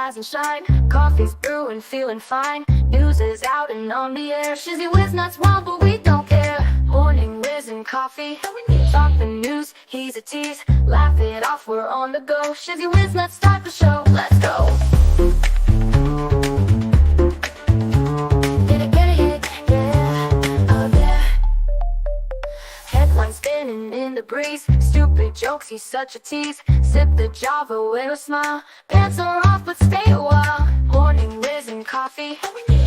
rise and shine. Coffee's brewing, feeling fine. News is out and on the air. Shizzy whiz nuts wild, but we don't care. Morning whiz and coffee. Talk the news, he's a tease. Laugh it off, we're on the go. Shizzy whiz nuts, start the show. Let's go. Spinning in the breeze, stupid jokes, he's such a tease. Sip the Java with a smile. Pants are off, but stay a while. Morning whiz and coffee.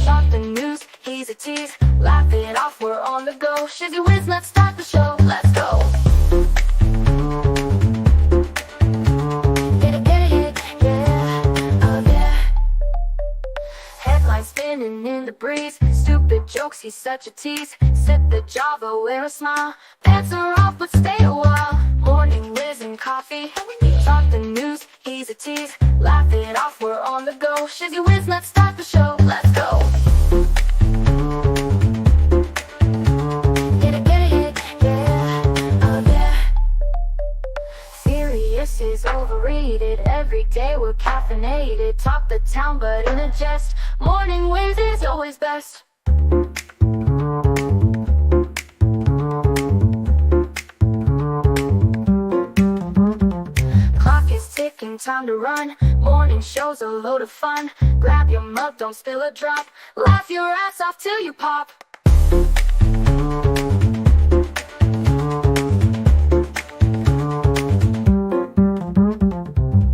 Talk the news, he's a tease. Laugh it off, we're on the go. Shizzy whiz, let's start the show. Let's go. Headlines spinning in the breeze, stupid jokes, he's such a tease. Sip the Java, wear a smile. Pants are off, but stay a while. Morning whiz and coffee. Talk the news, he's a tease. Laugh it off, we're on the go. Shizzy whiz, let's start the show. Let's go. Serious is overrated. Every day we're caffeinated. Talk the town, but in a jest. Morning whiz is always best. Ticking, time to run. Morning show's a load of fun. Grab your mug, don't spill a drop. Laugh your ass off till you pop.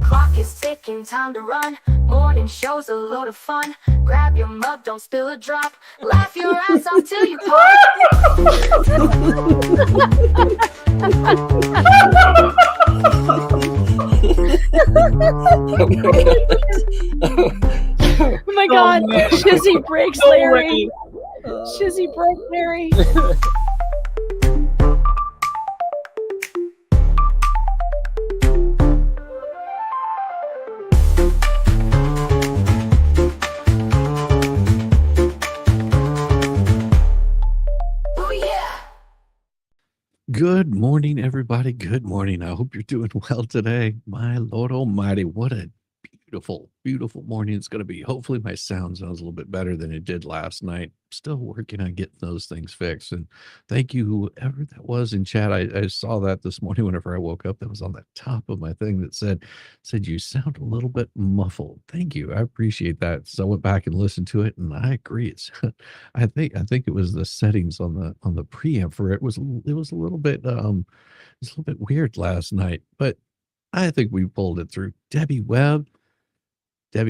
Clock is ticking, time to run. Morning show's a load of fun. Grab your mug, don't spill a drop. Laugh your ass off till you pop. Oh my God, Shizzy breaks Larry. Shizzy broke Larry. Good morning, everybody. Good morning. I hope you're doing well today. My Lord Almighty, what a beautiful, beautiful morning it's going to be. Hopefully my sound sounds a little bit better than it did last night. Still working on getting those things fixed. And thank you, whoever that was in chat. I saw that this morning whenever I woke up. That was on the top of my thing that said you sound a little bit muffled. Thank you. I appreciate that. So I went back and listened to it, and I agree. It's I think it was the settings on the preamp for it was a little bit weird last night, but I think we pulled it through. Debbie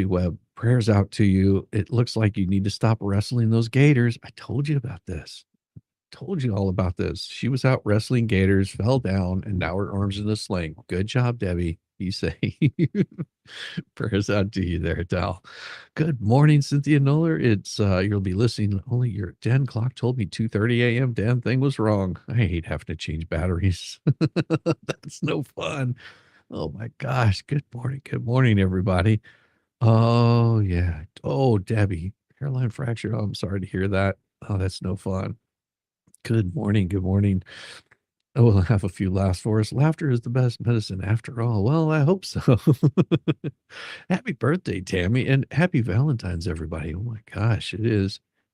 Webb, prayers out to you. It looks like you need to stop wrestling those gators. I told you about this. Told you all about this. She was out wrestling gators, fell down, and now her arm's in a sling. Good job, Debbie. You say. Prayers out to you there, Dal. Good morning, Cynthia Noller. It's you'll be listening. Only your Den clock told me 2:30 a.m. Damn thing was wrong. I hate having to change batteries. That's no fun. Oh my gosh. Good morning, everybody. Oh yeah. Oh, Debbie, hairline fracture. Oh, I'm sorry to hear that. Oh, that's no fun. Good morning. I will have a few laughs for us. Laughter is the best medicine after all. Well, I hope so. Happy birthday, Tammy, and happy Valentine's, everybody. Oh my gosh, it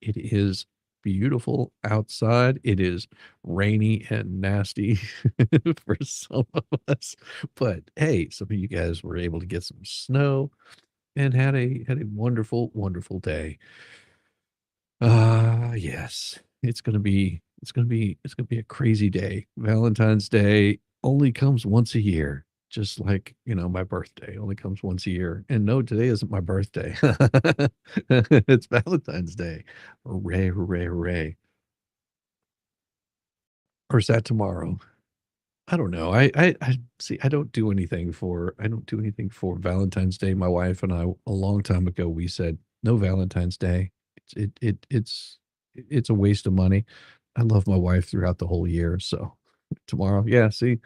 is beautiful outside. It is rainy and nasty for some of us. But hey, some of you guys were able to get some snow and had a wonderful, wonderful day. Yes, it's gonna be a crazy day. Valentine's Day only comes once a year, just like my birthday only comes once a year. And no, today isn't my birthday. It's Valentine's Day. Hooray, hooray, hooray. Or is that tomorrow? I don't know. I see. I don't do anything for Valentine's Day. My wife and I, a long time ago, we said no Valentine's Day. It's a waste of money. I love my wife throughout the whole year. So tomorrow, yeah. See,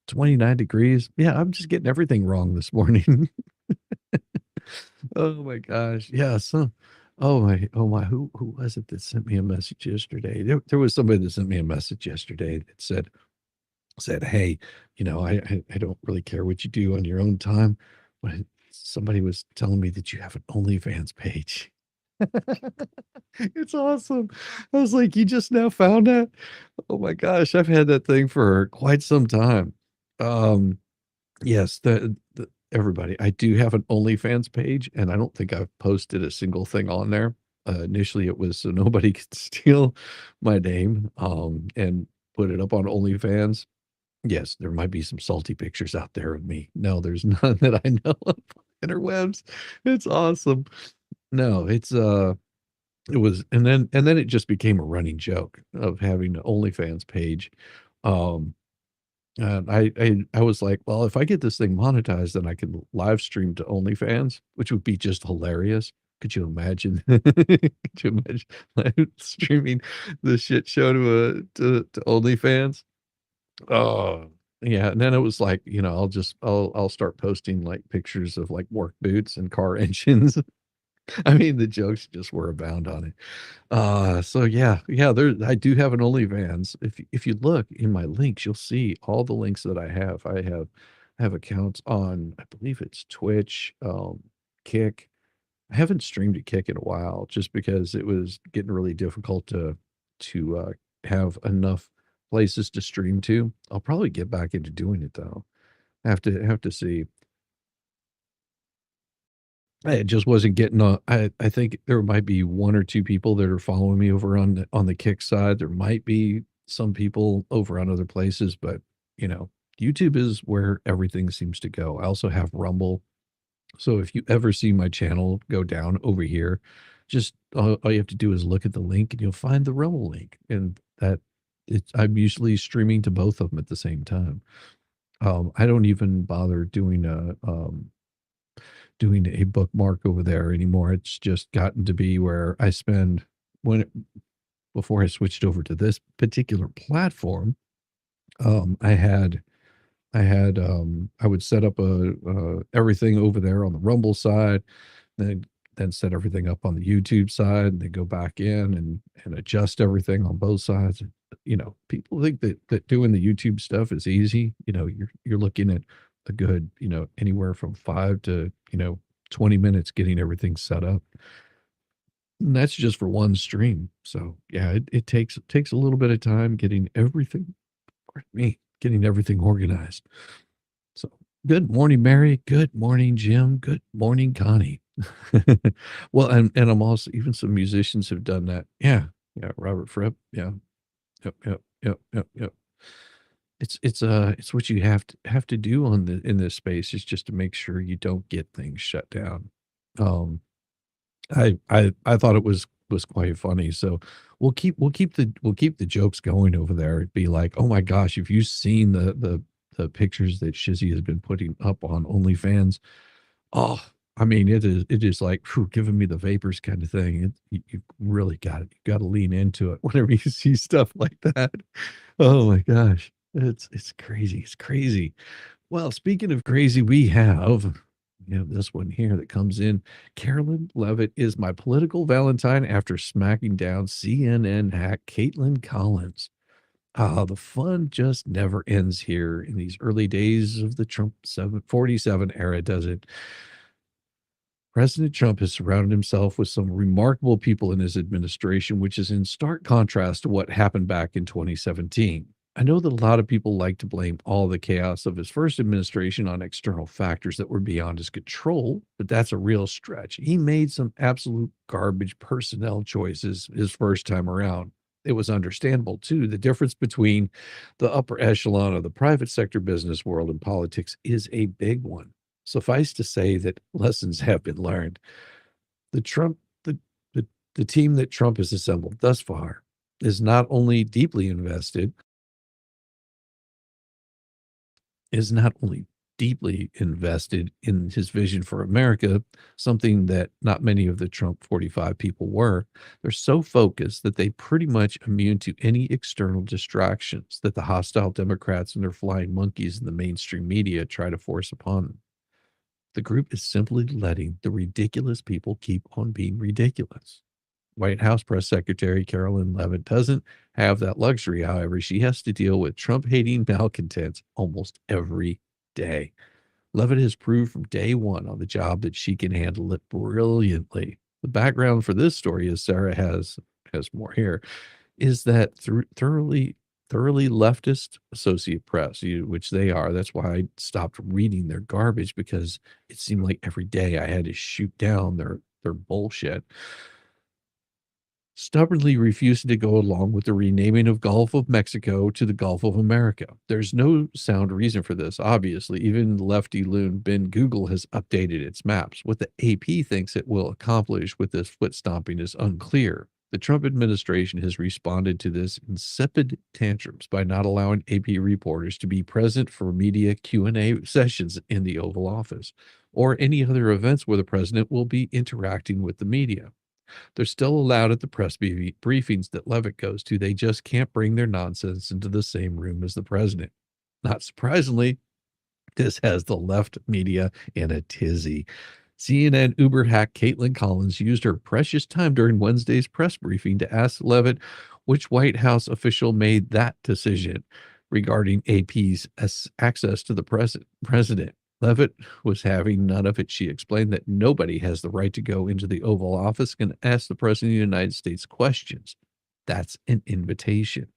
29 degrees. Yeah, I'm just getting everything wrong this morning. Oh my gosh. Yeah. So, oh my. Who was it that sent me a message yesterday? There was somebody that sent me a message yesterday that said, hey, I don't really care what you do on your own time, but somebody was telling me that you have an OnlyFans page. It's awesome. I was like, "You just now found that?" Oh my gosh, I've had that thing for quite some time. Um, yes, the everybody, I do have an OnlyFans page, and I don't think I've posted a single thing on there. Initially, it was so nobody could steal my name, and put it up on OnlyFans. Yes, there might be some salty pictures out there of me. No, there's none that I know of on interwebs. It's awesome. No, it was and then it just became a running joke of having an OnlyFans page. Um, and I was like, "Well, if I get this thing monetized, then I can live stream to OnlyFans," which would be just hilarious. Could you imagine? Could you imagine live streaming the shit show to OnlyFans? Oh, yeah, and then it was like, I'll start posting, like, pictures of, like, work boots and car engines. I mean, the jokes just were abound on it. So yeah, I do have an OnlyFans. If you look in my links, you'll see all the links that I have. I have accounts on, I believe it's Twitch, Kick. I haven't streamed to Kick in a while just because it was getting really difficult to have enough places to stream to. I'll probably get back into doing it though. I have to see. I just wasn't getting I think there might be 1 or 2 people that are following me over on the Kick side. There might be some people over on other places, but, you know, YouTube is where everything seems to go. I also have Rumble. So if you ever see my channel go down over here, just all you have to do is look at the link and you'll find the Rumble link, and I'm usually streaming to both of them at the same time. I don't even bother doing a bookmark over there anymore. It's just gotten to be where I spend when before I switched over to this particular platform, um, I had I would set up everything over there on the Rumble side, then set everything up on the YouTube side, and then go back in and adjust everything on both sides. People think that doing the YouTube stuff is easy. You're looking at a good, anywhere from 5 to, 20 minutes getting everything set up. And that's just for one stream. So yeah, it takes a little bit of time getting everything organized. So good morning, Mary. Good morning, Jim. Good morning, Connie. Well, and I'm also, even some musicians have done that. Yeah. Yeah. Robert Fripp. Yeah. Yep. Yep. Yep. Yep. Yep. It's what you have to do in this space, is just to make sure you don't get things shut down. Um, I thought it was quite funny. So we'll keep the jokes going over there. It'd be like, oh my gosh, if you've seen the pictures that Shizzy has been putting up on OnlyFans, oh, I mean, it is like, phew, giving me the vapors kind of thing. You really got to lean into it whenever you see stuff like that. Oh my gosh, it's crazy. It's crazy. Well, speaking of crazy, we have this one here that comes in. Karoline Leavitt is my political Valentine after smacking down CNN hack Caitlin Collins. The fun just never ends here in these early days of the Trump 747 era, does it? President Trump has surrounded himself with some remarkable people in his administration, which is in stark contrast to what happened back in 2017. I know that a lot of people like to blame all the chaos of his first administration on external factors that were beyond his control, but that's a real stretch. He made some absolute garbage personnel choices his first time around. It was understandable, too. The difference between the upper echelon of the private sector business world and politics is a big one. Suffice to say that lessons have been learned. The Trump, the team that Trump has assembled thus far is not only deeply invested in his vision for America, something that not many of the Trump 45 people were. They're so focused that they pretty much immune to any external distractions that the hostile Democrats and their flying monkeys in the mainstream media try to force upon them. The group is simply letting the ridiculous people keep on being ridiculous. White House Press Secretary Karoline Leavitt doesn't have that luxury. However, she has to deal with Trump-hating malcontents almost every day. Leavitt has proved from day one on the job that she can handle it brilliantly. The background for this story, as Sarah has more here, is that thoroughly leftist Associate Press, which they are. That's why I stopped reading their garbage, because it seemed like every day I had to shoot down their bullshit. Stubbornly refusing to go along with the renaming of Gulf of Mexico to the Gulf of America. There's no sound reason for this, obviously. Even lefty loon Ben Google has updated its maps. What the AP thinks it will accomplish with this foot stomping is unclear. The Trump administration has responded to this insipid tantrums by not allowing AP reporters to be present for media Q&A sessions in the Oval Office or any other events where the president will be interacting with the media. They're still allowed at the press briefings that Leavitt goes to. They just can't bring their nonsense into the same room as the president. Not surprisingly, this has the left media in a tizzy. CNN Uber hack Caitlin Collins used her precious time during Wednesday's press briefing to ask Leavitt which White House official made that decision regarding AP's access to the president. Leavitt was having none of it. She explained that nobody has the right to go into the Oval Office and ask the President of the United States questions. That's an invitation.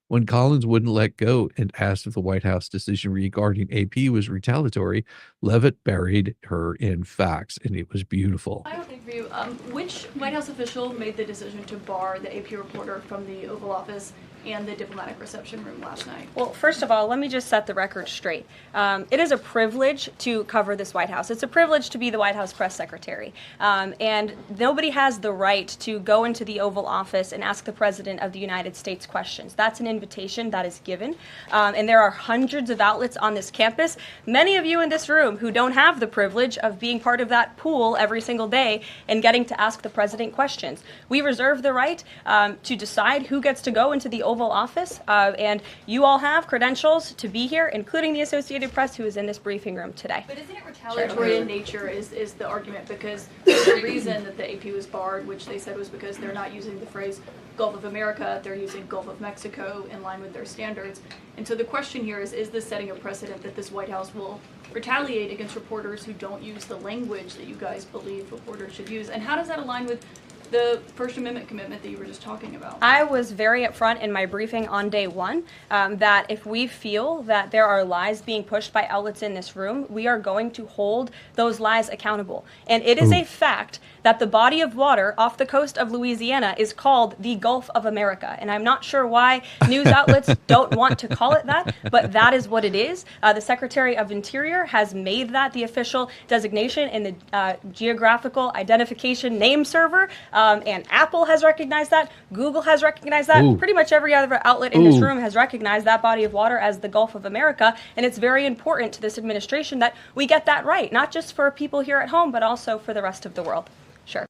When Collins wouldn't let go and asked if the White House decision regarding AP was retaliatory, Leavitt buried her in facts, and it was beautiful. I don't think for you. Which White House official made the decision to bar the AP reporter from the Oval Office and the diplomatic reception room last night? Well, first of all, let me just set the record straight. It is a privilege to cover this White House. It's a privilege to be the White House press secretary. And nobody has the right to go into the Oval Office and ask the President of the United States questions. That's an invitation that is given. And there are hundreds of outlets on this campus, many of you in this room who don't have the privilege of being part of that pool every single day and getting to ask the President questions. We reserve the right to decide who gets to go into the Oval Office, and you all have credentials to be here, including the Associated Press, who is in this briefing room today. But isn't it retaliatory in nature is the argument, because the reason that the AP was barred, which they said was because they're not using the phrase Gulf of America, they're using Gulf of Mexico in line with their standards. And so the question here is this setting a precedent that this White House will retaliate against reporters who don't use the language that you guys believe reporters should use? And how does that align with the First Amendment commitment that you were just talking about? I was very upfront in my briefing on day one that if we feel that there are lies being pushed by outlets in this room, we are going to hold those lies accountable. And it is a fact that the body of water off the coast of Louisiana is called the Gulf of America. And I'm not sure why news outlets don't want to call it that, but that is what it is. The Secretary of Interior has made that the official designation in the Geographical Identification Name Server. And Apple has recognized that. Google has recognized that. Ooh. Pretty much every other outlet in this room has recognized that body of water as the Gulf of America. And it's very important to this administration that we get that right, not just for people here at home, but also for the rest of the world. Sure.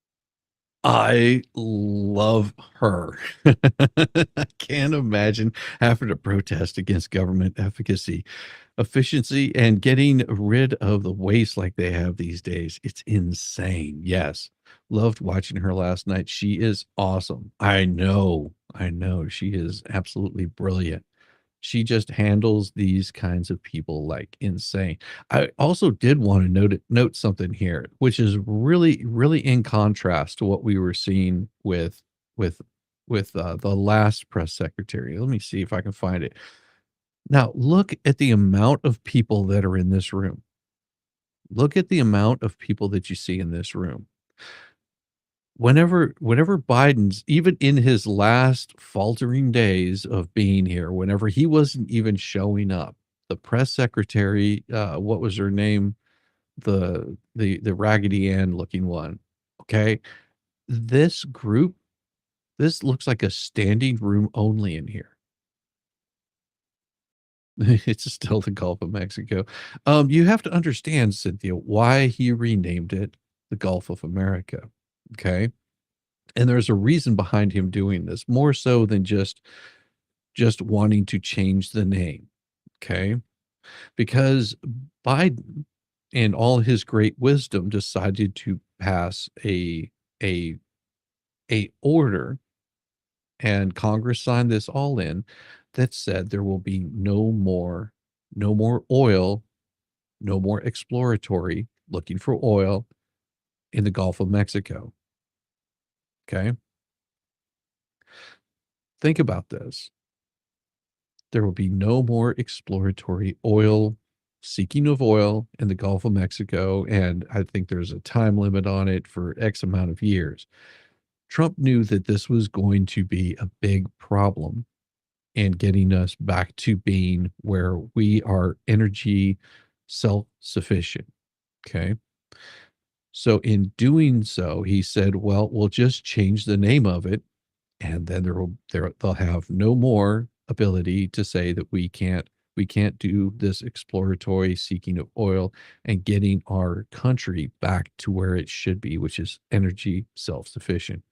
I love her. I can't imagine having to protest against government efficiency, and getting rid of the waste like they have these days. It's insane. Yes. Loved watching her last night. She is awesome. I know. She is absolutely brilliant. She just handles these kinds of people like insane. I also did want to note something here, which is really, really in contrast to what we were seeing with the last press secretary. Let me see if I can find it. Now, look at the amount of people that are in this room. Look at the amount of people that you see in this room. Whenever Biden's, even in his last faltering days of being here, whenever he wasn't even showing up, the press secretary, what was her name? The Raggedy Ann looking one. Okay. This group, this looks like a standing room only in here. It's still the Gulf of Mexico. You have to understand, Cynthia, why he renamed it the Gulf of America. Okay. And there's a reason behind him doing this, more so than just wanting to change the name. Okay. Because Biden, in all his great wisdom, decided to pass a order, and Congress signed this all in, that said there will be no more oil No more exploratory looking for oil in the Gulf of Mexico. Okay. Think about this. There will be no more exploratory oil, seeking of oil in the Gulf of Mexico. And I think there's a time limit on it for X amount of years. Trump knew that this was going to be a big problem in getting us back to being where we are energy self-sufficient. Okay. So in doing so, he said, well, we'll just change the name of it, and then they'll have no more ability to say that we can't do this exploratory seeking of oil and getting our country back to where it should be, which is energy self-sufficient.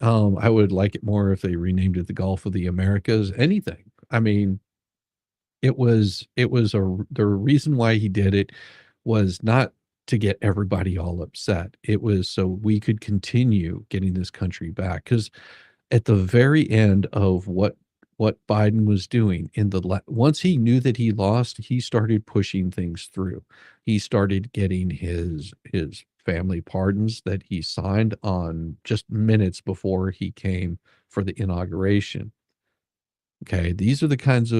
I would like it more if they renamed it the Gulf of the Americas, anything. I mean, the reason why he did it was not to get everybody all upset. It was so we could continue getting this country back. Because at the very end of what Biden was doing once he knew that he lost, he started pushing things through. He started getting his family pardons that he signed on just minutes before he came for the inauguration. Okay, these are the kinds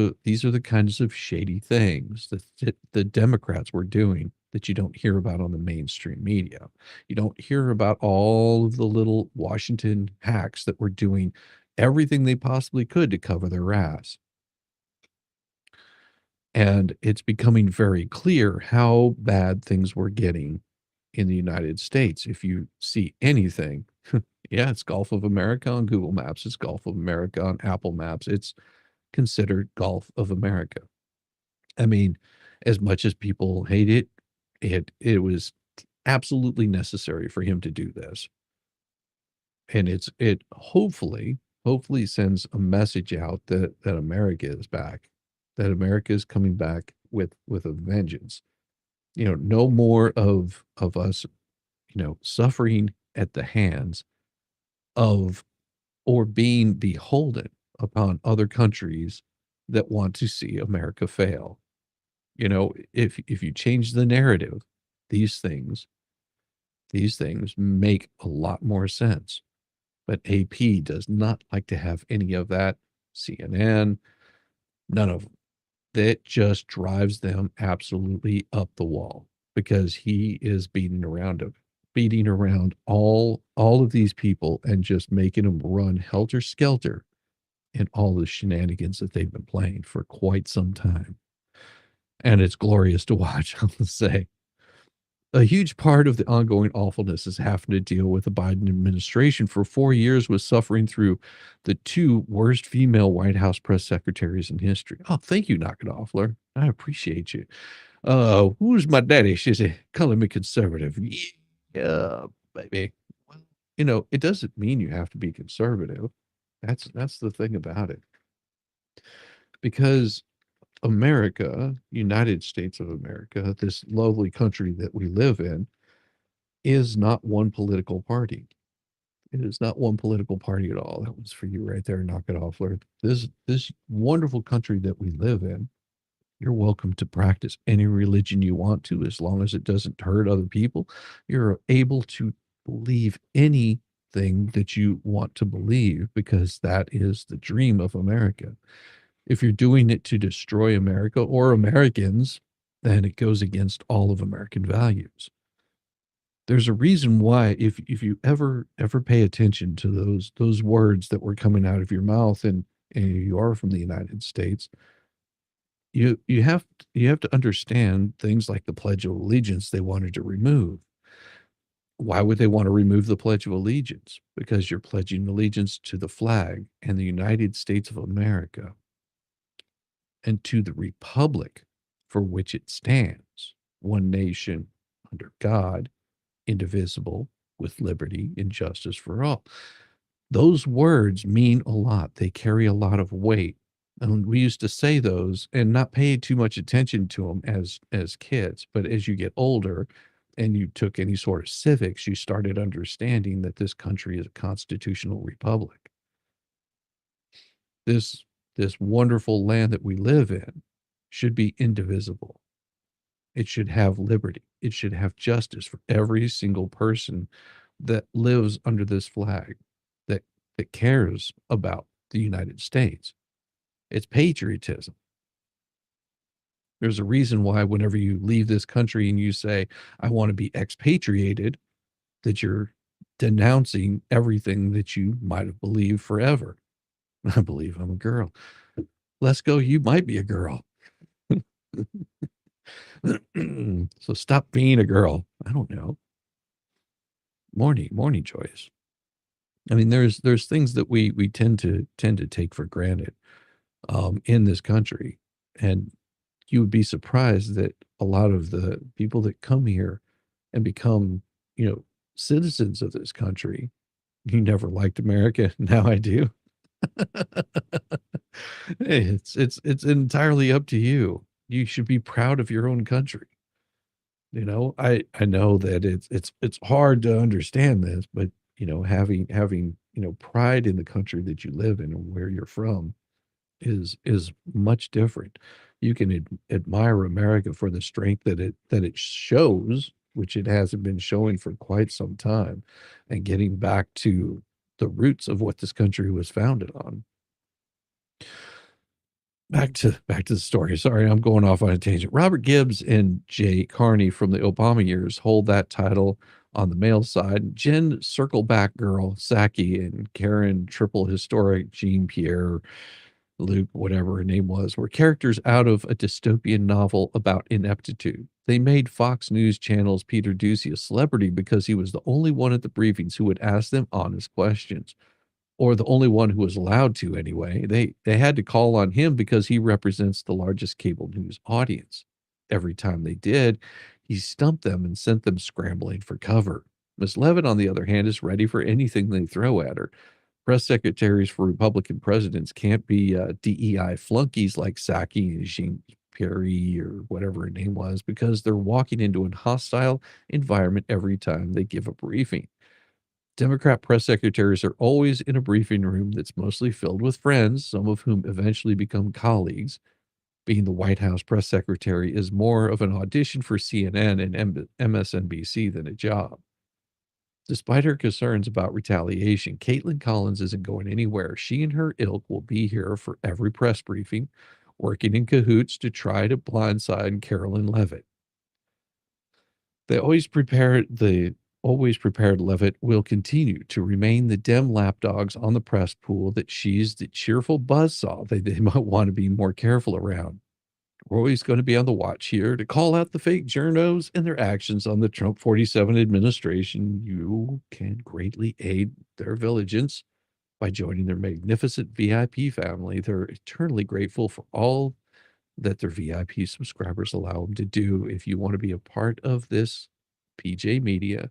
of shady things that the Democrats were doing that you don't hear about on the mainstream media. You don't hear about all of the little Washington hacks that were doing everything they possibly could to cover their ass. And it's becoming very clear how bad things were getting in the United States. If you see anything, yeah, it's Gulf of America on Google Maps, it's Gulf of America on Apple Maps, it's considered Gulf of America. I mean, as much as people hate it, it was absolutely necessary for him to do this. And it hopefully sends a message out that America is back, that America is coming back with a vengeance. No more of us, suffering at the hands of or being beholden upon other countries that want to see America fail. If you change the narrative, these things these things make a lot more sense. But AP does not like to have any of that. CNN, none of them. That just drives them absolutely up the wall because he is beating around all of these people and just making them run helter skelter in all the shenanigans that they've been playing for quite some time. And it's glorious to watch, I'll say. A huge part of the ongoing awfulness is having to deal with the Biden administration for 4 years was suffering through the two worst female White House press secretaries in history. Oh, thank you, Knock It Offler. I appreciate you. Who's my daddy? She's calling me conservative. Yeah, baby. Well, it doesn't mean you have to be conservative. That's the thing about it. Because America, United States of America, this lovely country that we live in, is not one political party. It is not one political party at all. That was for you right there, Knock It Off, Lord. This wonderful country that we live in, you're welcome to practice any religion you want to, as long as it doesn't hurt other people. You're able to believe anything that you want to believe because that is the dream of America. If you're doing it to destroy America or Americans, then it goes against all of American values. There's a reason why if you ever pay attention to those words that were coming out of your mouth and you are from the United States, you have to understand things like the Pledge of Allegiance they wanted to remove. Why would they want to remove the Pledge of Allegiance? Because you're pledging allegiance to the flag and the United States of America and to the republic for which it stands, one nation under God, indivisible, with liberty and justice for all. Those words mean a lot. They carry a lot of weight. And we used to say those and not pay too much attention to them as kids. But as you get older and you took any sort of civics, you started understanding that this country is a constitutional republic. This wonderful land that we live in should be indivisible. It should have liberty. It should have justice for every single person that lives under this flag, that that cares about the United States. It's patriotism. There's a reason why whenever you leave this country and you say, I want to be expatriated, that you're denouncing everything that you might have believed forever. I believe I'm a girl. Let's go. You might be a girl. So stop being a girl. I don't know. Morning, Joyce. I mean, there's things that we tend to take for granted in this country, and you would be surprised that a lot of the people that come here and become, citizens of this country. You never liked America. Now I do. Hey, it's entirely up to you. You should be proud of your own country. I know that it's hard to understand this, but having pride in the country that you live in and where you're from is much different. You can admire America for the strength that it shows, which it hasn't been showing for quite some time, and getting back to the roots of what this country was founded on. Back to the story. Sorry, I'm going off on a tangent. Robert Gibbs and Jay Carney from the Obama years hold that title on the male side. Jen Circleback Girl Psaki and Karen Triple Historic Jean Pierre Luke, whatever her name was, were characters out of a dystopian novel about ineptitude. They made Fox News Channel's Peter Doocy a celebrity because he was the only one at the briefings who would ask them honest questions, or the only one who was allowed to anyway. They had to call on him because he represents the largest cable news audience. Every time they did, he stumped them and sent them scrambling for cover. Miss Leavitt, on the other hand, is ready for anything they throw at her. Press secretaries for Republican presidents can't be DEI flunkies like Psaki and Jean Pierre or whatever her name was, because they're walking into a hostile environment every time they give a briefing. Democrat press secretaries are always in a briefing room that's mostly filled with friends, some of whom eventually become colleagues. Being the White House press secretary is more of an audition for CNN and MSNBC than a job. Despite her concerns about retaliation, Caitlin Collins isn't going anywhere. She and her ilk will be here for every press briefing, working in cahoots to try to blindside Karoline Leavitt. The always prepared Leavitt will continue to remain the Dem lapdogs on the press pool that she's the cheerful buzzsaw they might want to be more careful around. We're always going to be on the watch here to call out the fake journos and their actions on the Trump 47 administration. You can greatly aid their vigilance by joining their magnificent VIP family. They're eternally grateful for all that their VIP subscribers allow them to do. If you want to be a part of this PJ Media,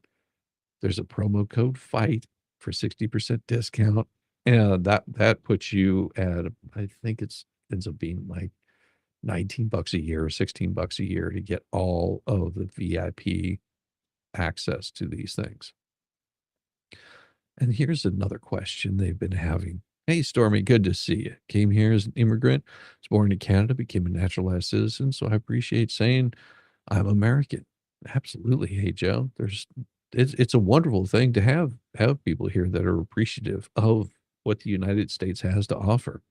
there's a promo code FIGHT for 60% discount. And that puts you at, I think it ends up being like $19 a year or $16 a year to get all of the VIP access to these things. And here's another question they've been having. Hey, Stormy, good to see you. Came here as an immigrant, was born in Canada, became a naturalized citizen, so I appreciate saying I'm American. Absolutely. Hey, Joe, it's a wonderful thing to have people here that are appreciative of what the United States has to offer.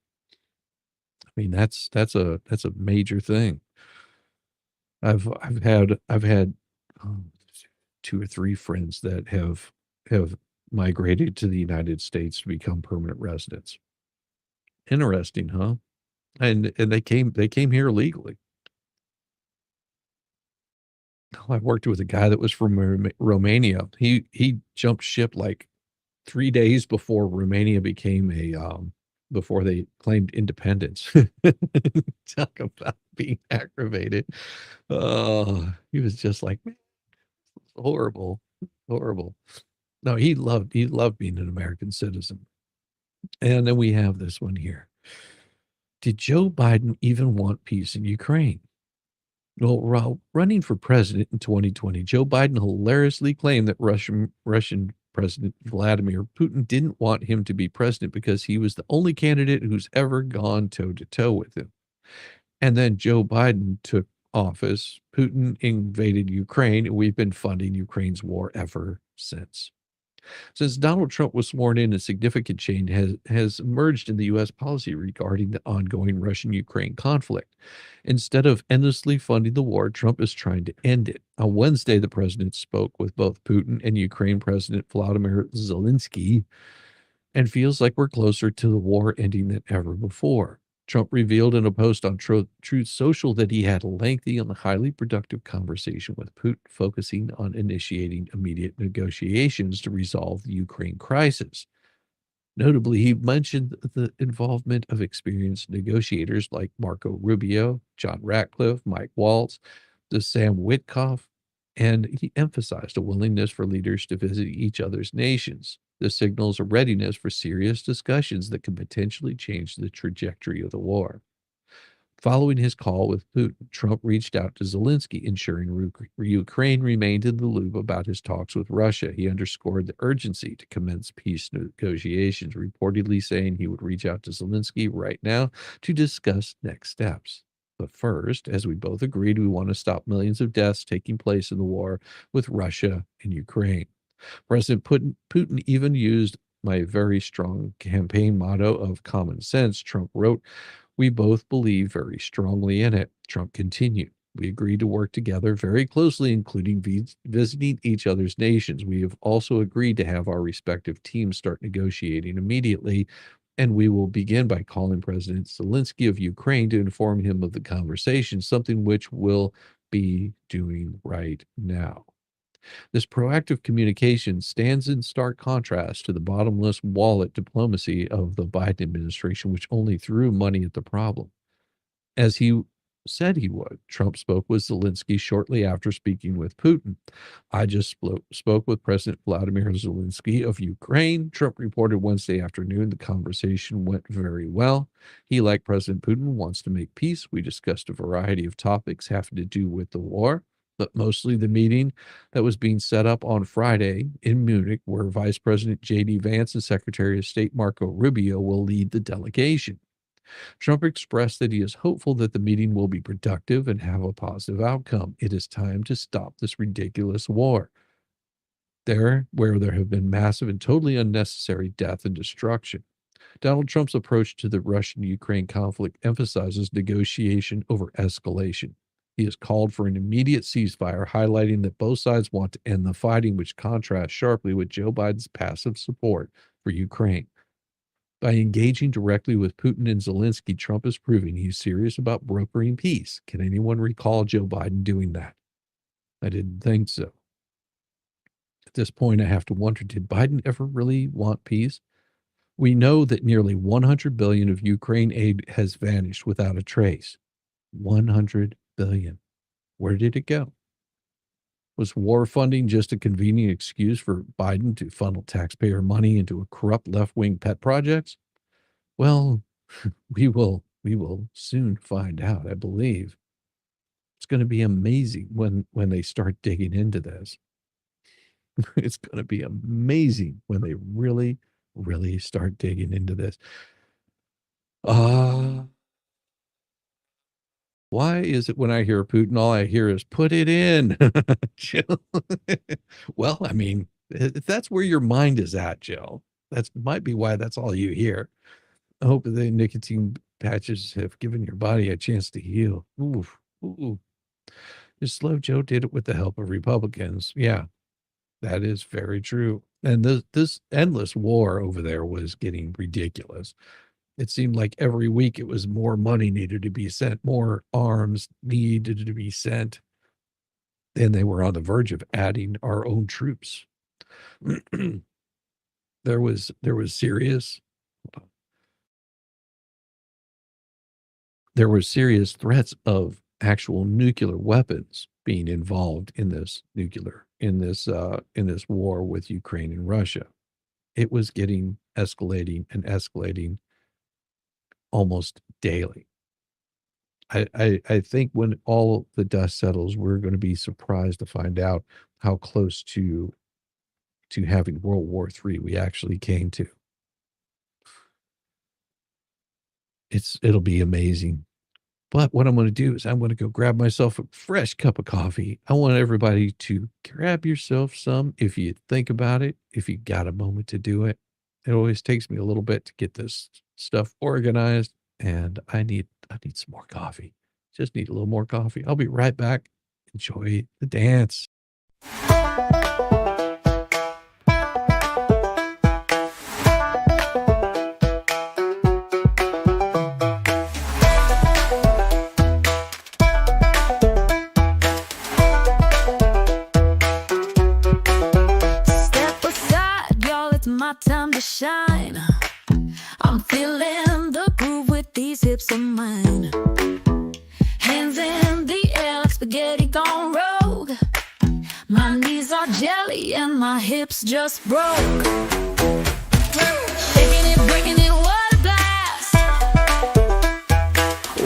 I mean, that's a major thing. I've had 2 or 3 friends that have migrated to the United States to become permanent residents. Interesting, huh? And they came here legally. I worked with a guy that was from Romania. He jumped ship like 3 days before Romania became before they claimed independence. Talk about being aggravated. He was just like, man, horrible. No, he loved being an American citizen. And then we have this one here. Did Joe Biden even want peace in Ukraine? Well, while running for president in 2020, Joe Biden hilariously claimed that Russian President Vladimir Putin didn't want him to be president because he was the only candidate who's ever gone toe-to-toe with him. And then Joe Biden took office, Putin invaded Ukraine, and we've been funding Ukraine's war ever since. Since Donald Trump was sworn in, a significant change has emerged in the U.S. policy regarding the ongoing Russian-Ukraine conflict. Instead of endlessly funding the war, Trump is trying to end it. On Wednesday, the president spoke with both Putin and Ukraine President Vladimir Zelensky and feels like we're closer to the war ending than ever before. Trump revealed in a post on Truth Social that he had a lengthy and highly productive conversation with Putin, focusing on initiating immediate negotiations to resolve the Ukraine crisis. Notably, he mentioned the involvement of experienced negotiators like Marco Rubio, John Ratcliffe, Mike Waltz, the Sam Witkoff, and he emphasized a willingness for leaders to visit each other's nations. This signals a readiness for serious discussions that could potentially change the trajectory of the war. Following his call with Putin, Trump reached out to Zelensky, ensuring Ukraine remained in the loop about his talks with Russia. He underscored the urgency to commence peace negotiations, reportedly saying he would reach out to Zelensky right now to discuss next steps. But first, as we both agreed, we want to stop millions of deaths taking place in the war with Russia and Ukraine. President Putin even used my very strong campaign motto of common sense, Trump wrote. We both believe very strongly in it. Trump continued. We agreed to work together very closely, including visiting each other's nations. We have also agreed to have our respective teams start negotiating immediately, and we will begin by calling President Zelensky of Ukraine to inform him of the conversation, something which we'll be doing right now. This proactive communication stands in stark contrast to the bottomless wallet diplomacy of the Biden administration, which only threw money at the problem. As he said he would, Trump spoke with Zelensky shortly after speaking with Putin. I just spoke with President Vladimir Zelensky of Ukraine. Trump reported Wednesday afternoon the conversation went very well. He, like President Putin, wants to make peace. We discussed a variety of topics having to do with the war, but mostly the meeting that was being set up on Friday in Munich, where Vice President J.D. Vance and Secretary of State Marco Rubio will lead the delegation. Trump expressed that he is hopeful that the meeting will be productive and have a positive outcome. It is time to stop this ridiculous war. Where there have been massive and totally unnecessary death and destruction. Donald Trump's approach to the Russian-Ukraine conflict emphasizes negotiation over escalation. He has called for an immediate ceasefire, highlighting that both sides want to end the fighting, which contrasts sharply with Joe Biden's passive support for Ukraine. By engaging directly with Putin and Zelensky, Trump is proving he's serious about brokering peace. Can anyone recall Joe Biden doing that? I didn't think so. At this point, I have to wonder, did Biden ever really want peace? We know that nearly $100 billion of Ukraine aid has vanished without a trace. $100 billion. Where did it go? Was war funding just a convenient excuse for Biden to funnel taxpayer money into a corrupt left-wing pet projects? Well, we will soon find out, I believe. It's going to be amazing when they start digging into this. It's going to be amazing when they really, really start digging into this. Why is it when I hear Putin, all I hear is put it in? Jill? Well, I mean, if that's where your mind is at, Jill, that might be why that's all you hear. I hope the nicotine patches have given your body a chance to heal. Ooh. Just Slow Joe did it with the help of Republicans. Yeah, that is very true. And this endless war over there was getting ridiculous. It seemed like every week it was more money needed to be sent, more arms needed to be sent. And they were on the verge of adding our own troops. There was serious threats of actual nuclear weapons being involved in this war with Ukraine and Russia. It was getting escalating almost daily. I think when all the dust settles, we're going to be surprised to find out how close to having World War III we actually came to. It'll be amazing. But what I'm going to do is I'm going to go grab myself a fresh cup of coffee. I want everybody to grab yourself some if you think about it, if you got a moment to do it. It always takes me a little bit to get this stuff organized, and I need some more coffee. Just need a little more coffee. I'll be right back. Enjoy the dance. Step aside, y'all, it's my time to shine. I'm feeling the groove with these hips of mine. Hands in the air like spaghetti gone rogue. My knees are jelly and my hips just broke. Shaking it, breaking it, what a blast.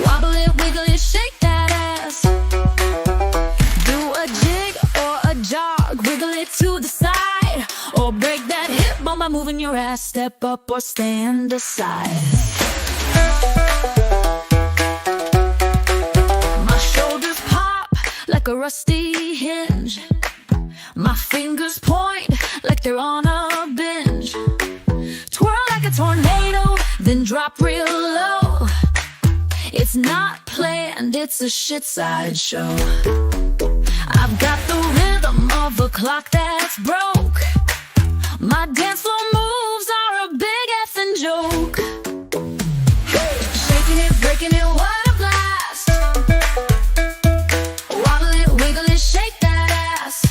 Wobble it, wiggle it, shake that ass. Do a jig or a jog, wiggle it to the side, or break that hip bone by moving your ass. Step up or stand aside. My shoulders pop like a rusty hinge. My fingers point like they're on a binge. Twirl like a tornado, then drop real low. It's not planned, it's a shit sideshow. I've got the rhythm of a clock that's broke. My dance floor moves are a big effing joke. Shaking it, breaking it, what a blast. Wobble it, wiggle it, shake that ass.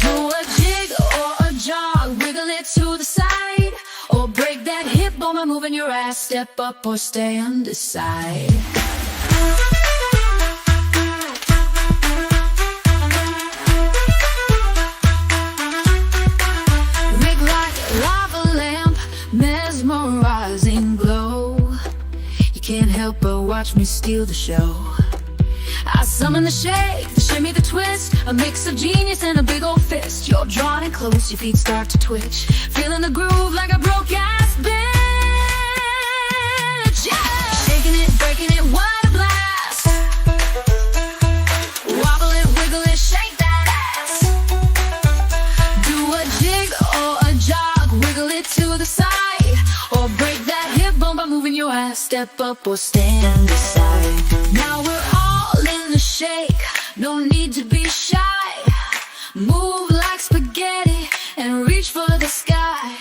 Do a jig or a jog, wiggle it to the side, or break that hip bone by moving your ass. Step up or stand aside. Rig like a lava lamp, mesmerizing glow. You can't help but watch me steal the show. I summon the shake, the shimmy, the twist, a mix of genius and a big old fist. You're drawn in close, your feet start to twitch, feeling the groove like a broke-ass bitch. Yeah! Shaking it, breaking it, what a blast. Wobble it, wiggle it, shake that ass. Do a jig or a jog, wiggle it to the side, or break that hip bone by moving your ass. Step up or stand aside. Now we're all in the shake, no need to be shy. Move like spaghetti and reach for the sky.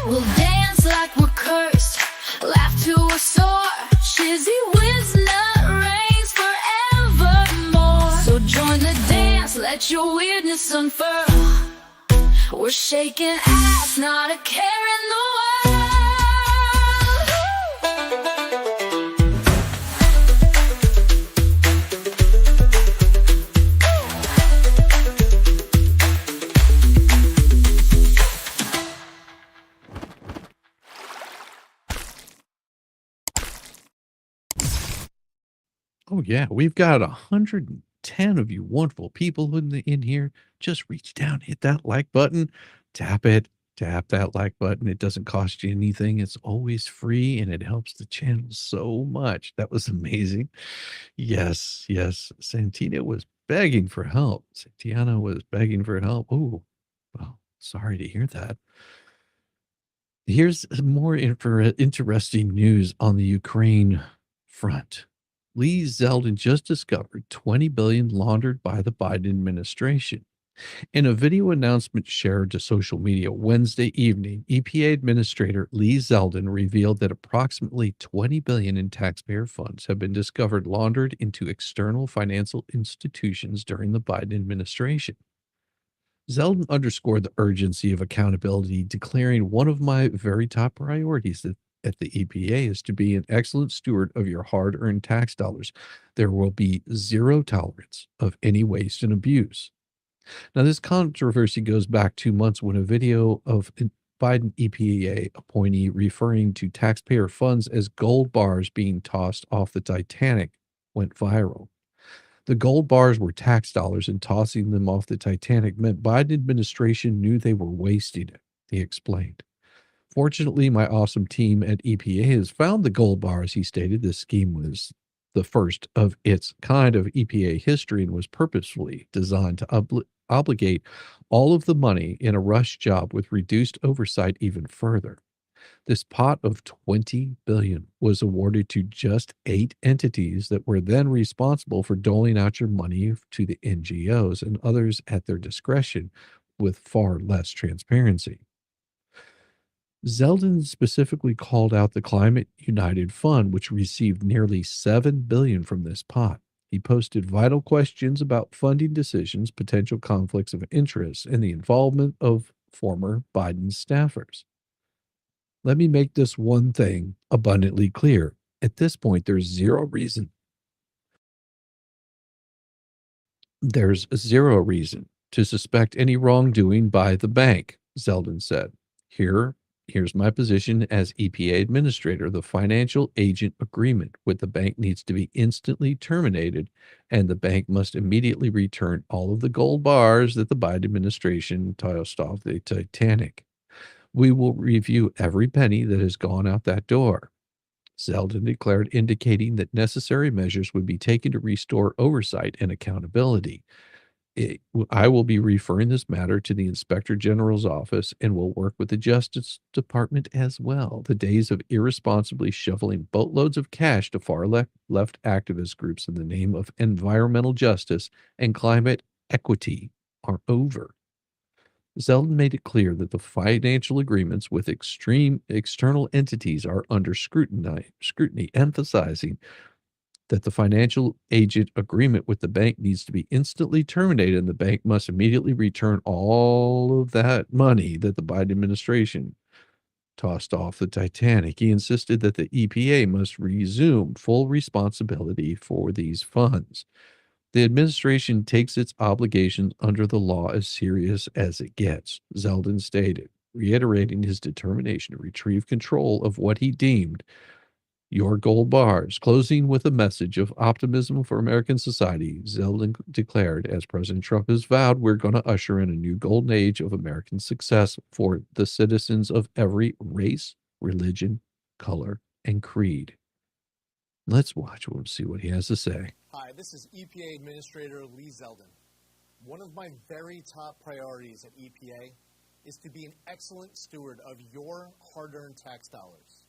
We'll dance like we're cursed, laugh to a sore. Shizzy whiz nut reigns forevermore. So join the dance, let your weirdness unfurl. We're shaking ass, not a care in the world. Oh yeah, we've got 110 of you wonderful people in here. Just reach down, hit that like button, tap it, tap that like button. It doesn't cost you anything. It's always free and it helps the channel so much. That was amazing. Yes, yes. Santina was begging for help. Santiana was begging for help. Oh, well, sorry to hear that. Here's more interesting news on the Ukraine front. Lee Zeldin just discovered 20 billion laundered by the Biden administration. In a video announcement shared to social media Wednesday evening, EPA Administrator Lee Zeldin revealed that approximately 20 billion in taxpayer funds have been discovered laundered into external financial institutions during the Biden administration. Zeldin underscored the urgency of accountability, declaring one of my very top priorities at the EPA is to be an excellent steward of your hard-earned tax dollars. There will be zero tolerance of any waste and abuse. Now, this controversy goes back 2 months when a video of a Biden EPA appointee referring to taxpayer funds as gold bars being tossed off the Titanic went viral. The gold bars were tax dollars, and tossing them off the Titanic meant Biden administration knew they were wasting it, he explained. Fortunately, my awesome team at EPA has found the gold bars, he stated. This scheme was the first of its kind of EPA history and was purposefully designed to obligate all of the money in a rush job with reduced oversight even further. This pot of 20 billion was awarded to just 8 entities that were then responsible for doling out your money to the NGOs and others at their discretion with far less transparency. Zeldin specifically called out the Climate United Fund, which received nearly 7 billion from this pot. He posted vital questions about funding decisions, potential conflicts of interest, and the involvement of former Biden staffers. Let me make this one thing abundantly clear. At this point, there's zero reason to suspect any wrongdoing by the bank, Zeldin said. Here's my position as EPA administrator. The financial agent agreement with the bank needs to be instantly terminated, and the bank must immediately return all of the gold bars that the Biden administration tossed off the Titanic. We will review every penny that has gone out that door, Zeldin declared, indicating that necessary measures would be taken to restore oversight and accountability. I will be referring this matter to the Inspector General's office and will work with the Justice Department as well. The days of irresponsibly shoveling boatloads of cash to far left activist groups in the name of environmental justice and climate equity are over. Zeldin made it clear that the financial agreements with extreme external entities are under scrutiny, emphasizing that the financial agent agreement with the bank needs to be instantly terminated and the bank must immediately return all of that money that the Biden administration tossed off the Titanic. He insisted that the EPA must resume full responsibility for these funds. The administration takes its obligations under the law as serious as it gets, Zeldin stated, reiterating his determination to retrieve control of what he deemed your gold bars. Closing with a message of optimism for American society, Zeldin declared, as President Trump has vowed, we're going to usher in a new golden age of American success for the citizens of every race, religion, color, and creed. Let's watch him see what he has to say. Hi, this is EPA Administrator Lee Zeldin. One of my very top priorities at EPA is to be an excellent steward of your hard-earned tax dollars.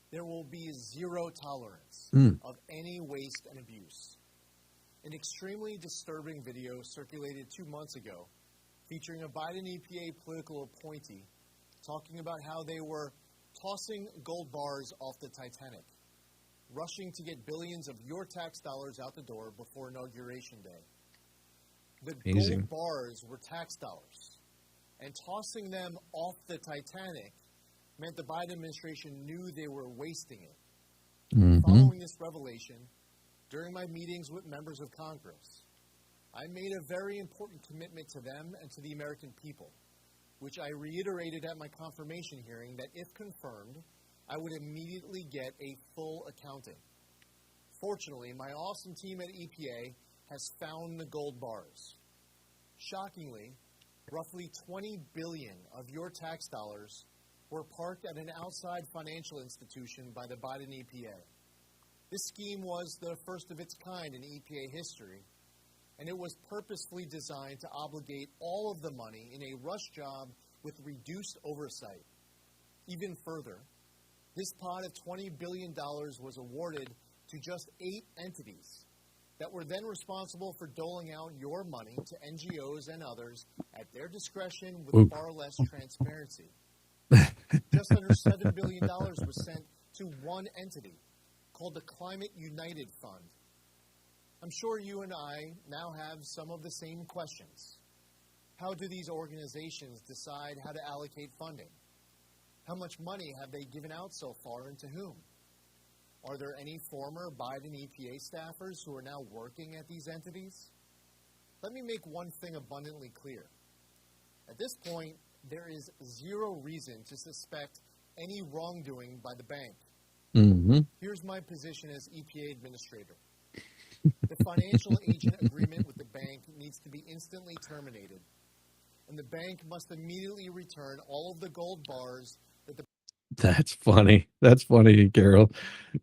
There will be zero tolerance of any waste and abuse. An extremely disturbing video circulated 2 months ago featuring a Biden EPA political appointee talking about how they were tossing gold bars off the Titanic, rushing to get billions of your tax dollars out the door before Inauguration Day. The gold bars were tax dollars, and tossing them off the Titanic meant the Biden administration knew they were wasting it. Following this revelation, during my meetings with members of Congress, I made a very important commitment to them and to the American people, which I reiterated at my confirmation hearing that if confirmed, I would immediately get a full accounting. Fortunately, my awesome team at EPA has found the gold bars. Shockingly, roughly 20 billion of your tax dollars were parked at an outside financial institution by the Biden EPA. This scheme was the first of its kind in EPA history, and it was purposefully designed to obligate all of the money in a rush job with reduced oversight. Even further, this pot of $20 billion was awarded to just 8 entities that were then responsible for doling out your money to NGOs and others at their discretion with far less transparency. Just under $7 billion was sent to one entity called the Climate United Fund. I'm sure you and I now have some of the same questions. How do these organizations decide how to allocate funding? How much money have they given out so far and to whom? Are there any former Biden EPA staffers who are now working at these entities? Let me make one thing abundantly clear. At this point, there is zero reason to suspect any wrongdoing by the bank. Here's my position as EPA administrator. The financial agent agreement with the bank needs to be instantly terminated, and the bank must immediately return all of the gold bars that the That's funny. That's funny, Carol.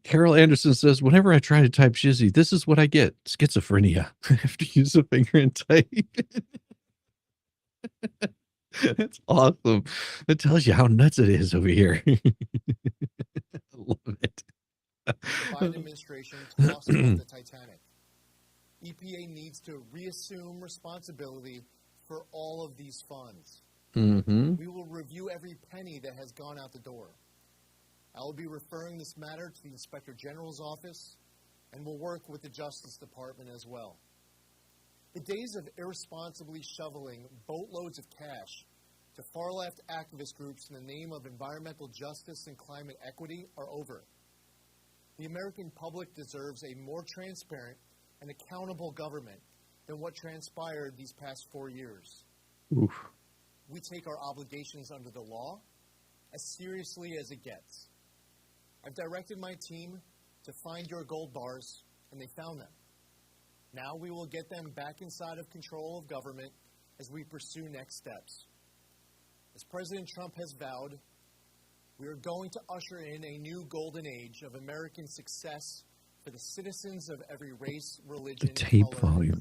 Carol Anderson says, whenever I try to type shizzy, this is what I get. Schizophrenia. I have to use a finger and type. That's awesome. It tells you how nuts it is over here. I love it. The Biden administration tossed out the Titanic. EPA needs to reassume responsibility for all of these funds. Mm-hmm. We will review every penny that has gone out the door. I will be referring this matter to the Inspector General's office, and will work with the Justice Department as well. The days of irresponsibly shoveling boatloads of cash to far-left activist groups in the name of environmental justice and climate equity are over. The American public deserves a more transparent and accountable government than what transpired these past 4 years. Oof. We take our obligations under the law as seriously as it gets. I've directed my team to find your gold bars, and they found them. Now we will get them back inside of control of government as we pursue next steps. As President Trump has vowed, we are going to usher in a new golden age of American success for the citizens of every race, religion, The tape color, and volume.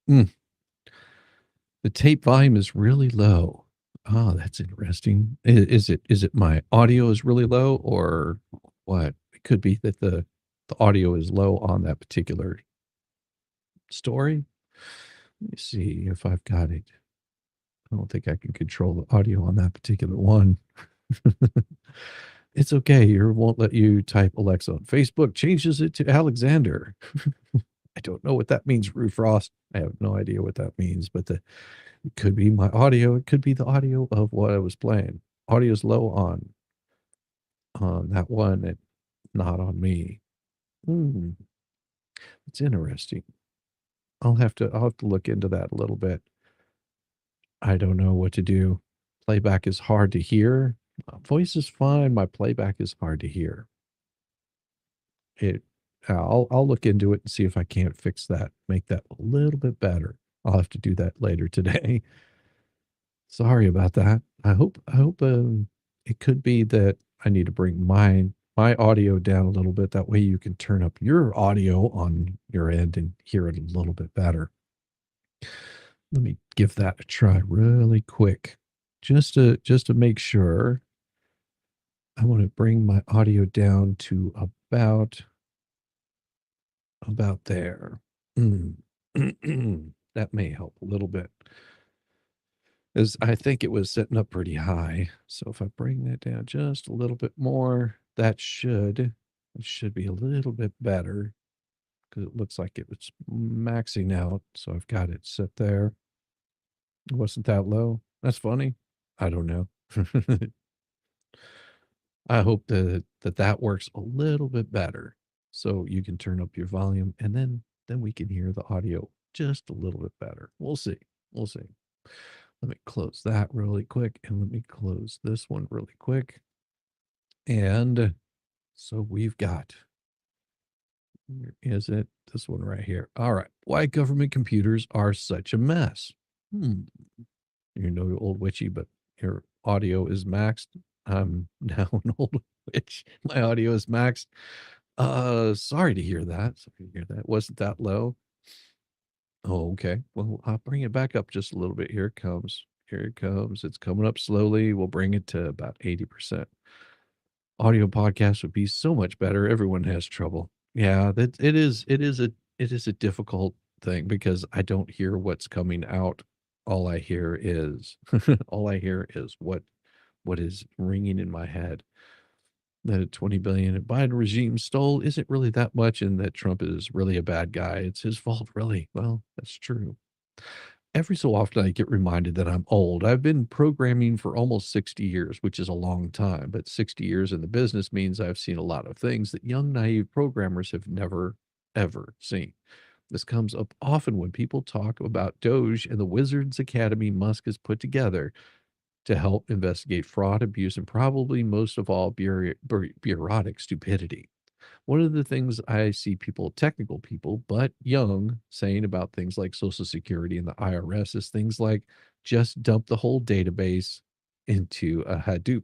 creed. The tape volume is really low. Oh, that's interesting. Is it my audio is really low, or what? It could be that the audio is low on that particular story. Let me see if I've got it. I don't think I can control the audio on that particular one. It's okay. It won't let you type Alexa on Facebook. Changes it to Alexander. I don't know what that means, Rue Frost. I have no idea what that means, but it could be my audio. It could be the audio of what I was playing. Audio's low on that one and not on me. It's interesting. I'll have to look into that a little bit. I don't know what to do. Playback is hard to hear. Voice is fine. My playback is hard to hear. I'll look into it and see if I can't fix that, make that a little bit better. I'll have to do that later today. Sorry about that. I hope it could be that I need to bring my audio down a little bit. That way you can turn up your audio on your end and hear it a little bit better. Let me give that a try really quick, just to make sure. I want to bring my audio down to about there. That may help a little bit, as I think it was setting up pretty high. So if I bring that down just a little bit more, it should be a little bit better, because it looks like it was maxing out. So I've got it set there. It wasn't that low. That's funny. I don't know. I hope that works a little bit better, so you can turn up your volume, and then we can hear the audio just a little bit better. We'll see. We'll see. Let me close that really quick, and let me close this one really quick. And so we've got, where is it? This one right here. All right. Why government computers are such a mess. You know, old witchy, but your audio is maxed. I'm now an old witch. My audio is maxed. Sorry to hear that. Sorry to hear that. Wasn't that low? Oh, okay. Well, I'll bring it back up just a little bit. Here it comes. Here it comes. It's coming up slowly. We'll bring it to about 80%. Audio podcast would be so much better. Everyone has trouble. Yeah, it is a difficult thing, because I don't hear what's coming out. All I hear is what is ringing in my head. That 20 billion Biden regime stole isn't really that much, and that Trump is really a bad guy. It's his fault, really. Well, that's true. Every so often I get reminded that I'm old. I've been programming for almost 60 years, which is a long time, but 60 years in the business means I've seen a lot of things that young, naive programmers have never, ever seen. This comes up often when people talk about DOGE and the Wizards Academy Musk has put together to help investigate fraud, abuse, and probably most of all, bureaucratic stupidity. One of the things I see people, technical people, but young, saying about things like Social Security and the IRS is things like, just dump the whole database into a Hadoop.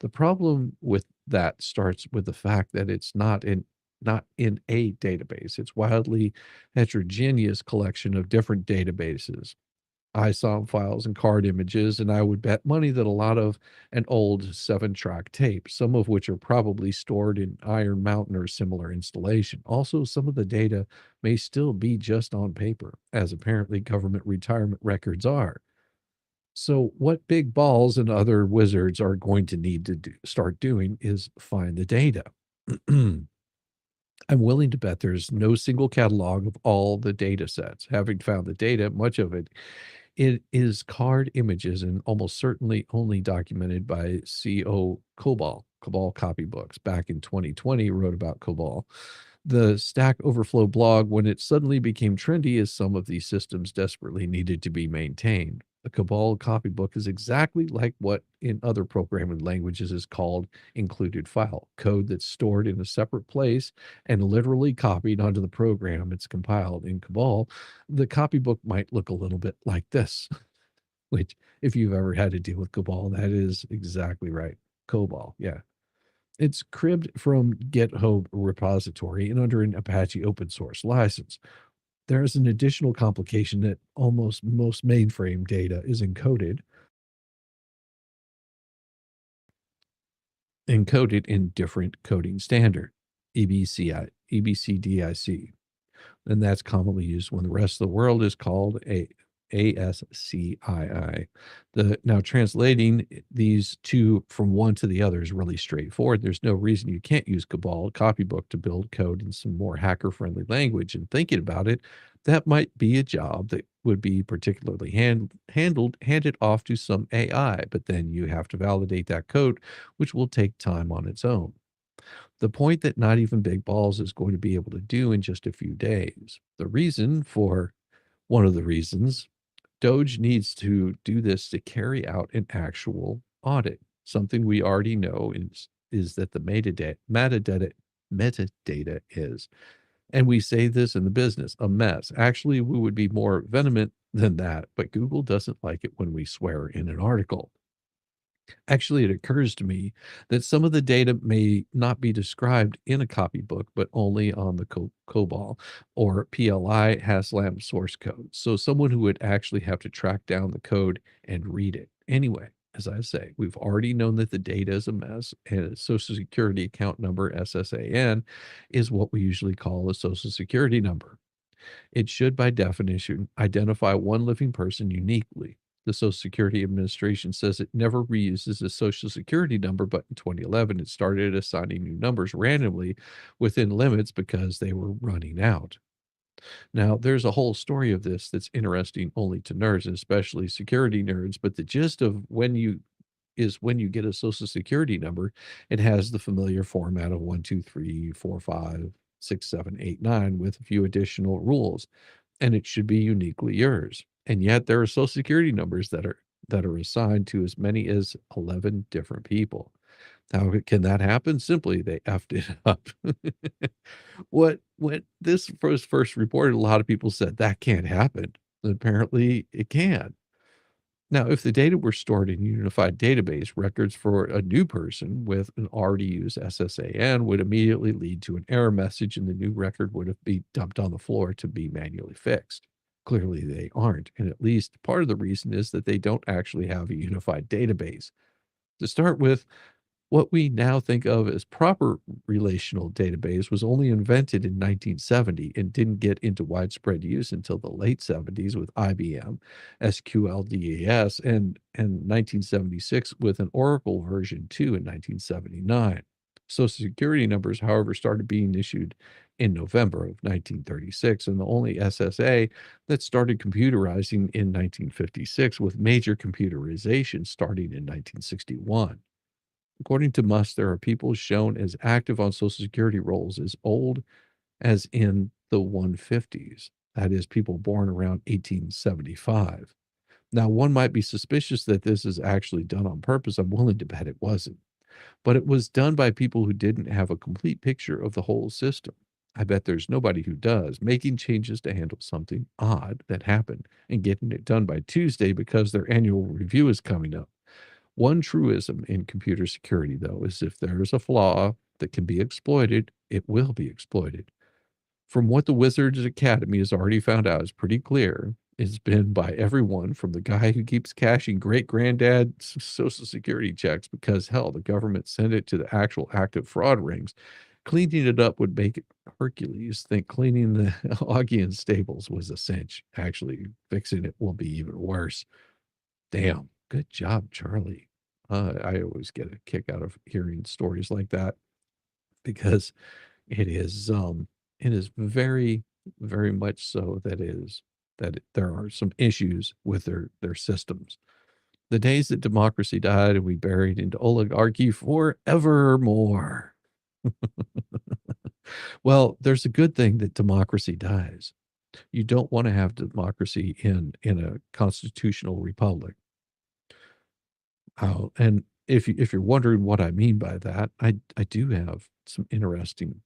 The problem with that starts with the fact that it's not in a database. It's wildly heterogeneous collection of different databases, ISOM files and card images, and I would bet money that a lot of an old 7-track tape, some of which are probably stored in Iron Mountain or similar installation. Also, some of the data may still be just on paper, as apparently government retirement records are. So, what big balls and other wizards are going to need to start doing is find the data. I'm willing to bet there's no single catalog of all the data sets. Having found the data, much of it is card images and almost certainly only documented by C.O. Cabal Copybooks. Back in 2020, wrote about Cabal. The Stack Overflow blog, when it suddenly became trendy, as some of these systems desperately needed to be maintained. The Cabal copybook is exactly like what in other programming languages is called included file, code that's stored in a separate place and literally copied onto the program it's compiled. In Cabal, the copybook might look a little bit like this, which, if you've ever had to deal with Cabal, that is exactly right. COBOL, yeah. It's cribbed from GitHub repository and under an Apache open source license. There's an additional complication that almost most mainframe data is encoded in different coding standard, EBCDIC, and that's commonly used when the rest of the world is called a ASCII. Now translating these two from one to the other is really straightforward. There's no reason you can't use Cabal copybook to build code in some more hacker-friendly language. And thinking about it, that might be a job that would be particularly handed off to some AI, but then you have to validate that code, which will take time on its own. The point that not even big balls is going to be able to do in just a few days. One of the reasons DOGE needs to do this to carry out an actual audit. Something we already know is that the metadata is, and we say this in the business, a mess. Actually, we would be more vehement than that, but Google doesn't like it when we swear in an article. Actually, it occurs to me that some of the data may not be described in a copybook, but only on the COBOL or PLI Haslam source code. So someone who would actually have to track down the code and read it. Anyway, as I say, we've already known that the data is a mess, and a Social Security account number, SSAN, is what we usually call a Social Security number. It should, by definition, identify one living person uniquely. The Social Security Administration says it never reuses a Social Security number, but in 2011, it started assigning new numbers randomly within limits because they were running out. Now, there's a whole story of this that's interesting only to nerds, and especially security nerds, but the gist of when you get a Social Security number, it has the familiar format of 1, 2, 3, 4, 5, 6, 7, 8, 9 with a few additional rules, and it should be uniquely yours. And yet there are Social Security numbers that are assigned to as many as 11 different people. How can that happen? Simply, they effed it up. When this was first reported, a lot of people said that can't happen. Apparently, it can. Now, if the data were stored in a unified database, records for a new person with an already used SSAN would immediately lead to an error message, and the new record would have been dumped on the floor to be manually fixed. Clearly, they aren't, and at least part of the reason is that they don't actually have a unified database. To start with, what we now think of as proper relational database was only invented in 1970 and didn't get into widespread use until the late 70s with IBM, SQLDAS, and 1976 with an Oracle version 2 in 1979. Social Security numbers, however, started being issued in November of 1936, and the only SSA that started computerizing in 1956, with major computerization starting in 1961. According to Musk, there are people shown as active on Social Security rolls as old as in the 150s. That is, people born around 1875. Now, one might be suspicious that this is actually done on purpose. I'm willing to bet it wasn't. But it was done by people who didn't have a complete picture of the whole system. I bet there's nobody who does, making changes to handle something odd that happened and getting it done by Tuesday because their annual review is coming up. One truism in computer security, though, is if there's a flaw that can be exploited, it will be exploited. From what the Wizards Academy has already found out is pretty clear. It's been by everyone from the guy who keeps cashing great-granddad's Social Security checks because, hell, the government sent it to the actual active fraud rings. Cleaning it up would make Hercules think cleaning the Augean stables was a cinch. Actually, fixing it will be even worse. Damn, good job, Charlie. I always get a kick out of hearing stories like that because it is very, very much so that there are some issues with their systems. The days that democracy died and we buried into oligarchy forevermore. Well, there's a good thing that democracy dies. You don't want to have democracy in a constitutional republic. And if you're wondering what I mean by that, I do have some interesting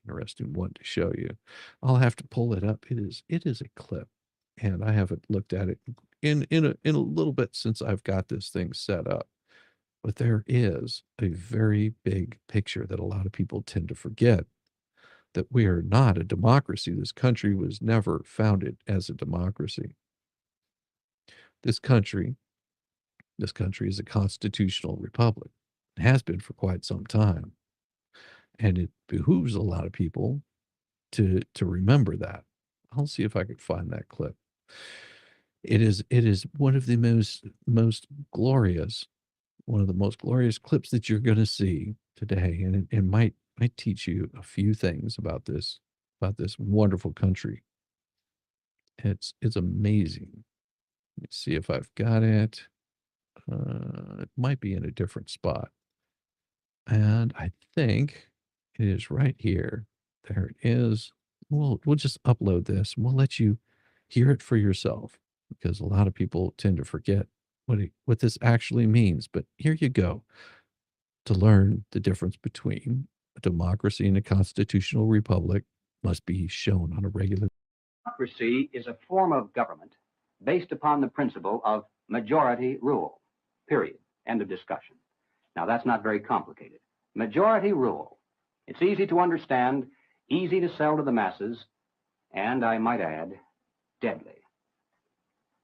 one to show you. I'll have to pull it up. It is a clip, and I haven't looked at it in a little bit since I've got this thing set up. But there is a very big picture that a lot of people tend to forget, that we are not a democracy. This country was never founded as a democracy. This country is a constitutional republic. It has been for quite some time. And it behooves a lot of people to remember that. I'll see if I can find that clip. It is one of the most glorious, one of the most glorious clips that you're going to see today, and it might teach you a few things about this wonderful country. It's amazing. Let me see if I've got it. It might be in a different spot, and I think it is right here. There it is. We'll just upload this and we'll let you hear it for yourself, because a lot of people tend to forget what this actually means. But here you go. To learn the difference between a democracy and a constitutional republic must be shown on a regular. Democracy is a form of government based upon the principle of majority rule, period. End of discussion. Now, that's not very complicated. Majority rule. It's easy to understand, easy to sell to the masses, and I might add, deadly.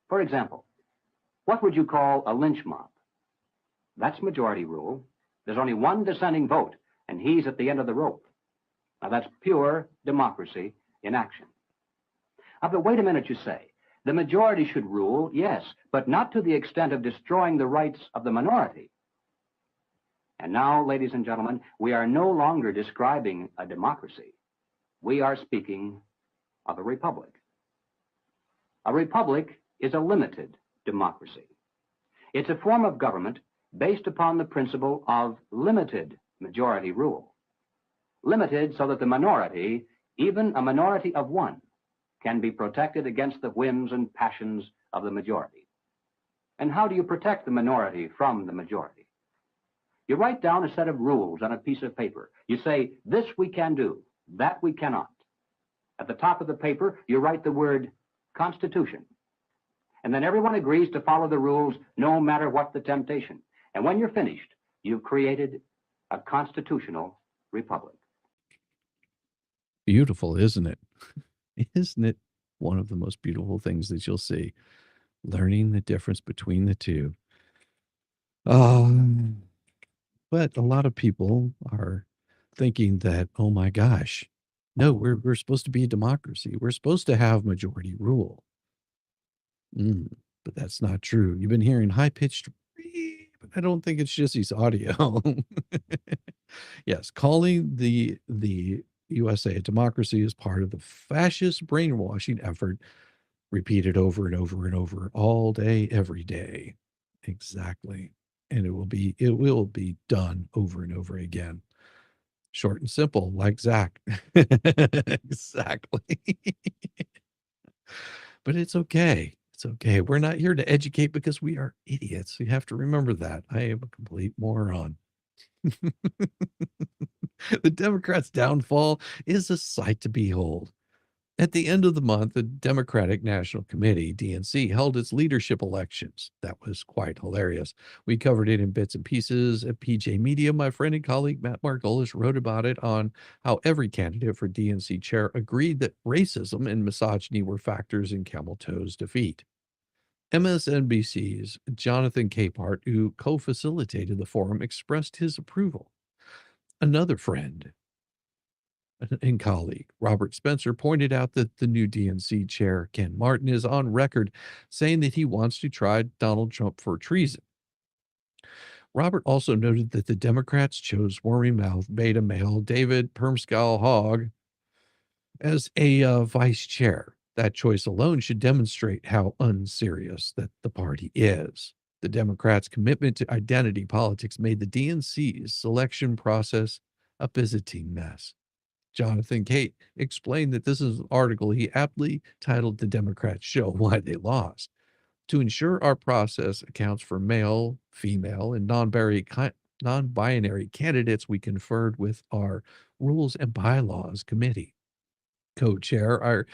For example, what would you call a lynch mob? That's majority rule. There's only one dissenting vote, and he's at the end of the rope. Now, that's pure democracy in action. But wait a minute, you say. The majority should rule, yes, but not to the extent of destroying the rights of the minority. And now, ladies and gentlemen, we are no longer describing a democracy. We are speaking of a republic. A republic is a limited democracy. It's a form of government based upon the principle of limited majority rule. Limited so that the minority, even a minority of one, can be protected against the whims and passions of the majority. And how do you protect the minority from the majority? You write down a set of rules on a piece of paper. You say, this we can do, that we cannot. At the top of the paper, you write the word Constitution. And then everyone agrees to follow the rules no matter what the temptation. And when you're finished, you've created a constitutional republic. Beautiful, isn't it? Isn't it one of the most beautiful things that you'll see? Learning the difference between the two. But a lot of people are thinking that, oh my gosh, no, we're supposed to be a democracy. We're supposed to have majority rule. But that's not true. You've been hearing high-pitched, but I don't think it's just his audio. Yes, calling the USA a democracy is part of the fascist brainwashing effort, repeated over and over and over all day, every day. Exactly. And it will be done over and over again. Short and simple, like Zach. Exactly. But it's okay. It's okay. We're not here to educate because we are idiots. You have to remember that. I am a complete moron. The Democrats' downfall is a sight to behold. At the end of the month, the Democratic National Committee, DNC, held its leadership elections. That was quite hilarious. We covered it in bits and pieces at PJ Media. My friend and colleague Matt Margolis wrote about it on how every candidate for DNC chair agreed that racism and misogyny were factors in Camel Toe's defeat. MSNBC's Jonathan Capehart, who co-facilitated the forum, expressed his approval. Another friend and colleague, Robert Spencer, pointed out that the new DNC chair, Ken Martin, is on record saying that he wants to try Donald Trump for treason. Robert also noted that the Democrats chose wormy mouth beta male David Permschow Hogg as a vice chair. That choice alone should demonstrate how unserious that the party is. The Democrats' commitment to identity politics made the DNC's selection process a visiting mess. Jonathan Cate explained that this is an article he aptly titled "The Democrats Show Why They Lost." To ensure our process accounts for male, female, and non-binary candidates, we conferred with our Rules and Bylaws Committee. Co-chair, our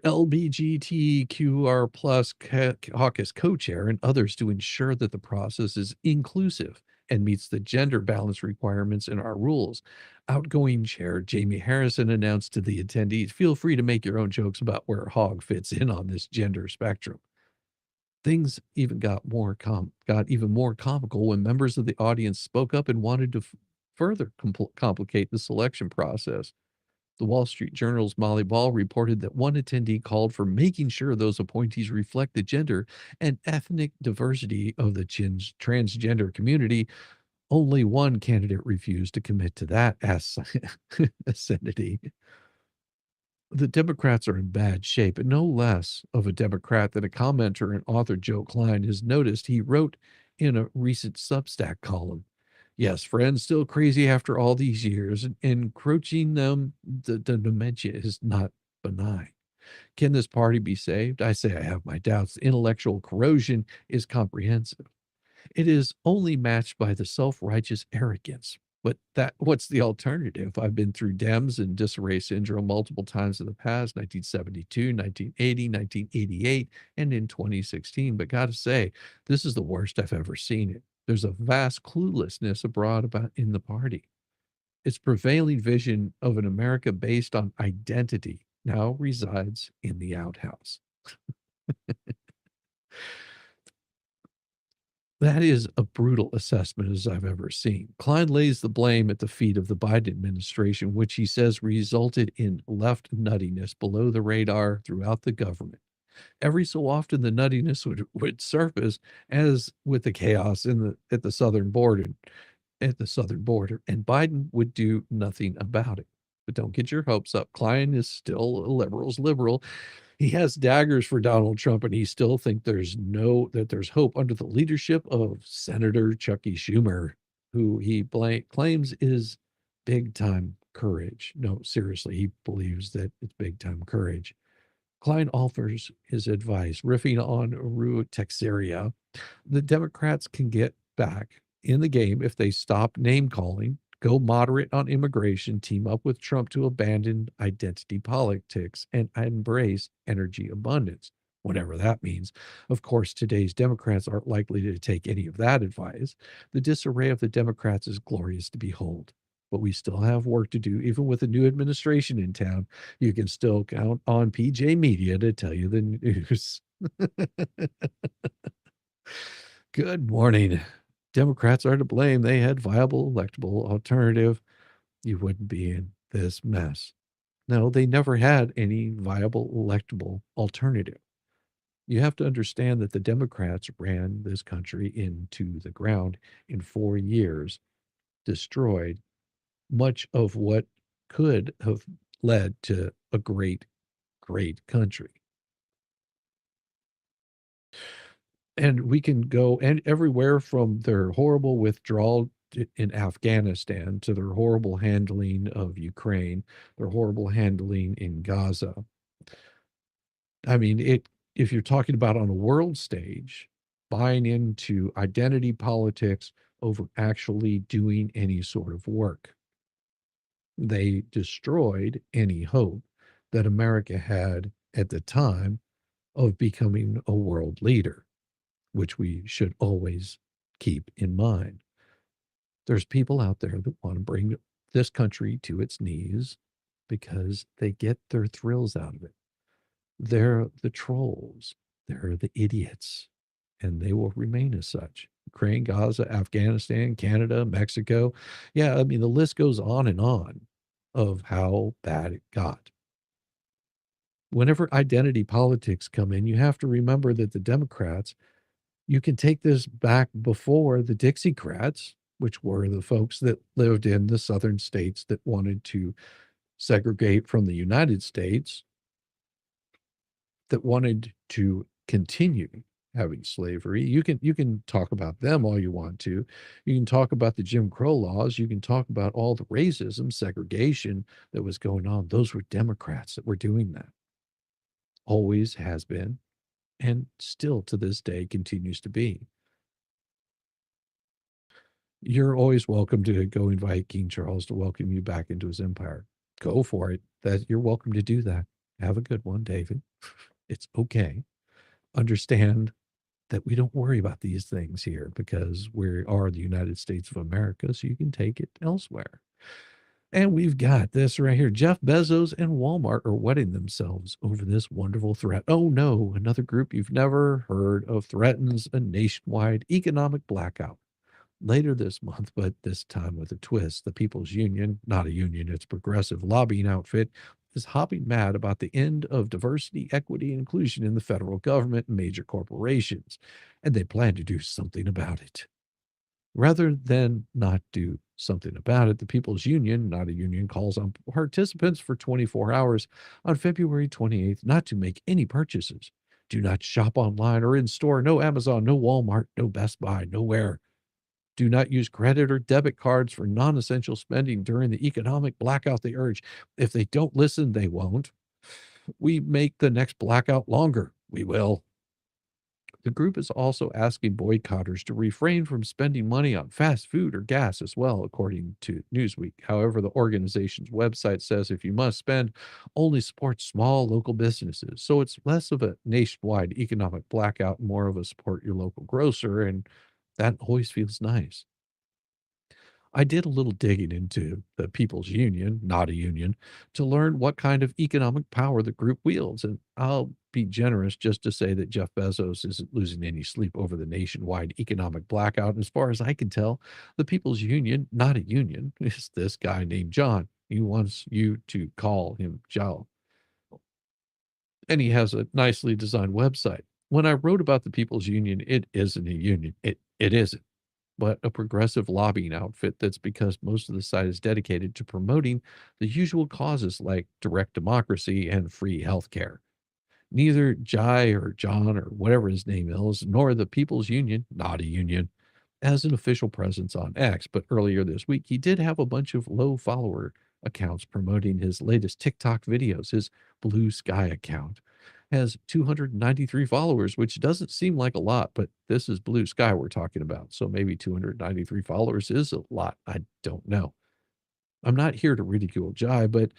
LBGTQR plus caucus co-chair, and others to ensure that the process is inclusive and meets the gender balance requirements in our rules. Outgoing chair Jamie Harrison announced to the attendees, "Feel free to make your own jokes about where Hogg fits in on this gender spectrum." Things even got even more comical when members of the audience spoke up and wanted to further complicate the selection process. The Wall Street Journal's Molly Ball reported that one attendee called for making sure those appointees reflect the gender and ethnic diversity of the transgender community. Only one candidate refused to commit to that acidity. The Democrats are in bad shape, and no less of a Democrat than a commenter and author Joe Klein has noticed. He wrote in a recent Substack column, "Yes, friends, still crazy after all these years, and encroaching them, the dementia is not benign. Can this party be saved? I say I have my doubts. The intellectual corrosion is comprehensive. It is only matched by the self-righteous arrogance. But what's the alternative? I've been through Dems and disarray syndrome multiple times in the past, 1972, 1980, 1988, and in 2016. But gotta say, this is the worst I've ever seen it. There's a vast cluelessness abroad about in the party. Its prevailing vision of an America based on identity now resides in the outhouse." That is a brutal assessment as I've ever seen. Klein lays the blame at the feet of the Biden administration, which he says resulted in left nuttiness below the radar throughout the government. Every so often, the nuttiness would surface, as with the chaos at the southern border, and Biden would do nothing about it. But don't get your hopes up. Klein is still a liberal's liberal. He has daggers for Donald Trump, and he still think there's hope under the leadership of Senator Chucky Schumer, who he claims is big time courage. No, seriously, he believes that it's big time courage. Klein offers his advice, riffing on Ru Texeria. The Democrats can get back in the game if they stop name calling, go moderate on immigration, team up with Trump to abandon identity politics, and embrace energy abundance, whatever that means. Of course, today's Democrats aren't likely to take any of that advice. The disarray of the Democrats is glorious to behold. But we still have work to do, even with a new administration in town. You can still count on PJ Media to tell you the news. Good morning. Democrats are to blame. They had viable, electable alternative. You wouldn't be in this mess. No, they never had any viable, electable alternative. You have to understand that the Democrats ran this country into the ground in 4 years, destroyed much of what could have led to a great, great country. And we can go and everywhere from their horrible withdrawal in Afghanistan to their horrible handling of Ukraine, their horrible handling in Gaza. I mean, if you're talking about on a world stage, buying into identity politics over actually doing any sort of work. They destroyed any hope that America had at the time of becoming a world leader, which we should always keep in mind. There's people out there that want to bring this country to its knees because they get their thrills out of it. They're the trolls, they're the idiots, and they will remain as such. Ukraine, Gaza, Afghanistan, Canada, Mexico. Yeah, I mean, the list goes on and on of how bad it got. Whenever identity politics come in, you have to remember that the Democrats, you can take this back before the Dixiecrats, which were the folks that lived in the southern states that wanted to segregate from the United States, that wanted to continue having slavery. You can talk about them all you want to. You can talk about the Jim Crow laws. You can talk about all the racism, segregation that was going on. Those were Democrats that were doing that. Always has been, and still to this day continues to be. You're always welcome to go invite King Charles to welcome you back into his empire. Go for it. That you're welcome to do that. Have a good one, David. It's okay. Understand that we don't worry about these things here because we are the United States of America, so you can take it elsewhere. And we've got this right here. Jeff Bezos and Walmart are wetting themselves over this wonderful threat. Oh no, another group you've never heard of threatens a nationwide economic blackout later this month, but this time with a twist. The People's Union, not a union, it's a progressive lobbying outfit, is hopping mad about the end of diversity, equity, and inclusion in the federal government and major corporations, and they plan to do something about it. Rather than not do something about it, the People's Union, not a union, calls on participants for 24 hours on February 28th not to make any purchases. Do not shop online or in store. No Amazon, no Walmart, no Best Buy, nowhere. Do not use credit or debit cards for non-essential spending during the economic blackout, they urge. If they don't listen, they won't. We make the next blackout longer. We will. The group is also asking boycotters to refrain from spending money on fast food or gas as well, according to Newsweek. However, the organization's website says if you must spend, only support small local businesses. So it's less of a nationwide economic blackout, more of a support your local grocer, and that always feels nice. I did a little digging into the People's Union, not a union, to learn what kind of economic power the group wields. And I'll be generous just to say that Jeff Bezos isn't losing any sleep over the nationwide economic blackout. As far as I can tell, the People's Union, not a union, is this guy named John. He wants you to call him Joe. And he has a nicely designed website. When I wrote about the People's Union, it isn't a union. It isn't, but a progressive lobbying outfit that's because most of the site is dedicated to promoting the usual causes like direct democracy and free healthcare. Neither Jai or John or whatever his name is, nor the People's Union, not a union, has an official presence on X. But earlier this week, he did have a bunch of low follower accounts promoting his latest TikTok videos. His Blue Sky account has 293 followers, which doesn't seem like a lot, but this is Blue Sky we're talking about. So maybe 293 followers is a lot. I don't know. I'm not here to ridicule Jai, but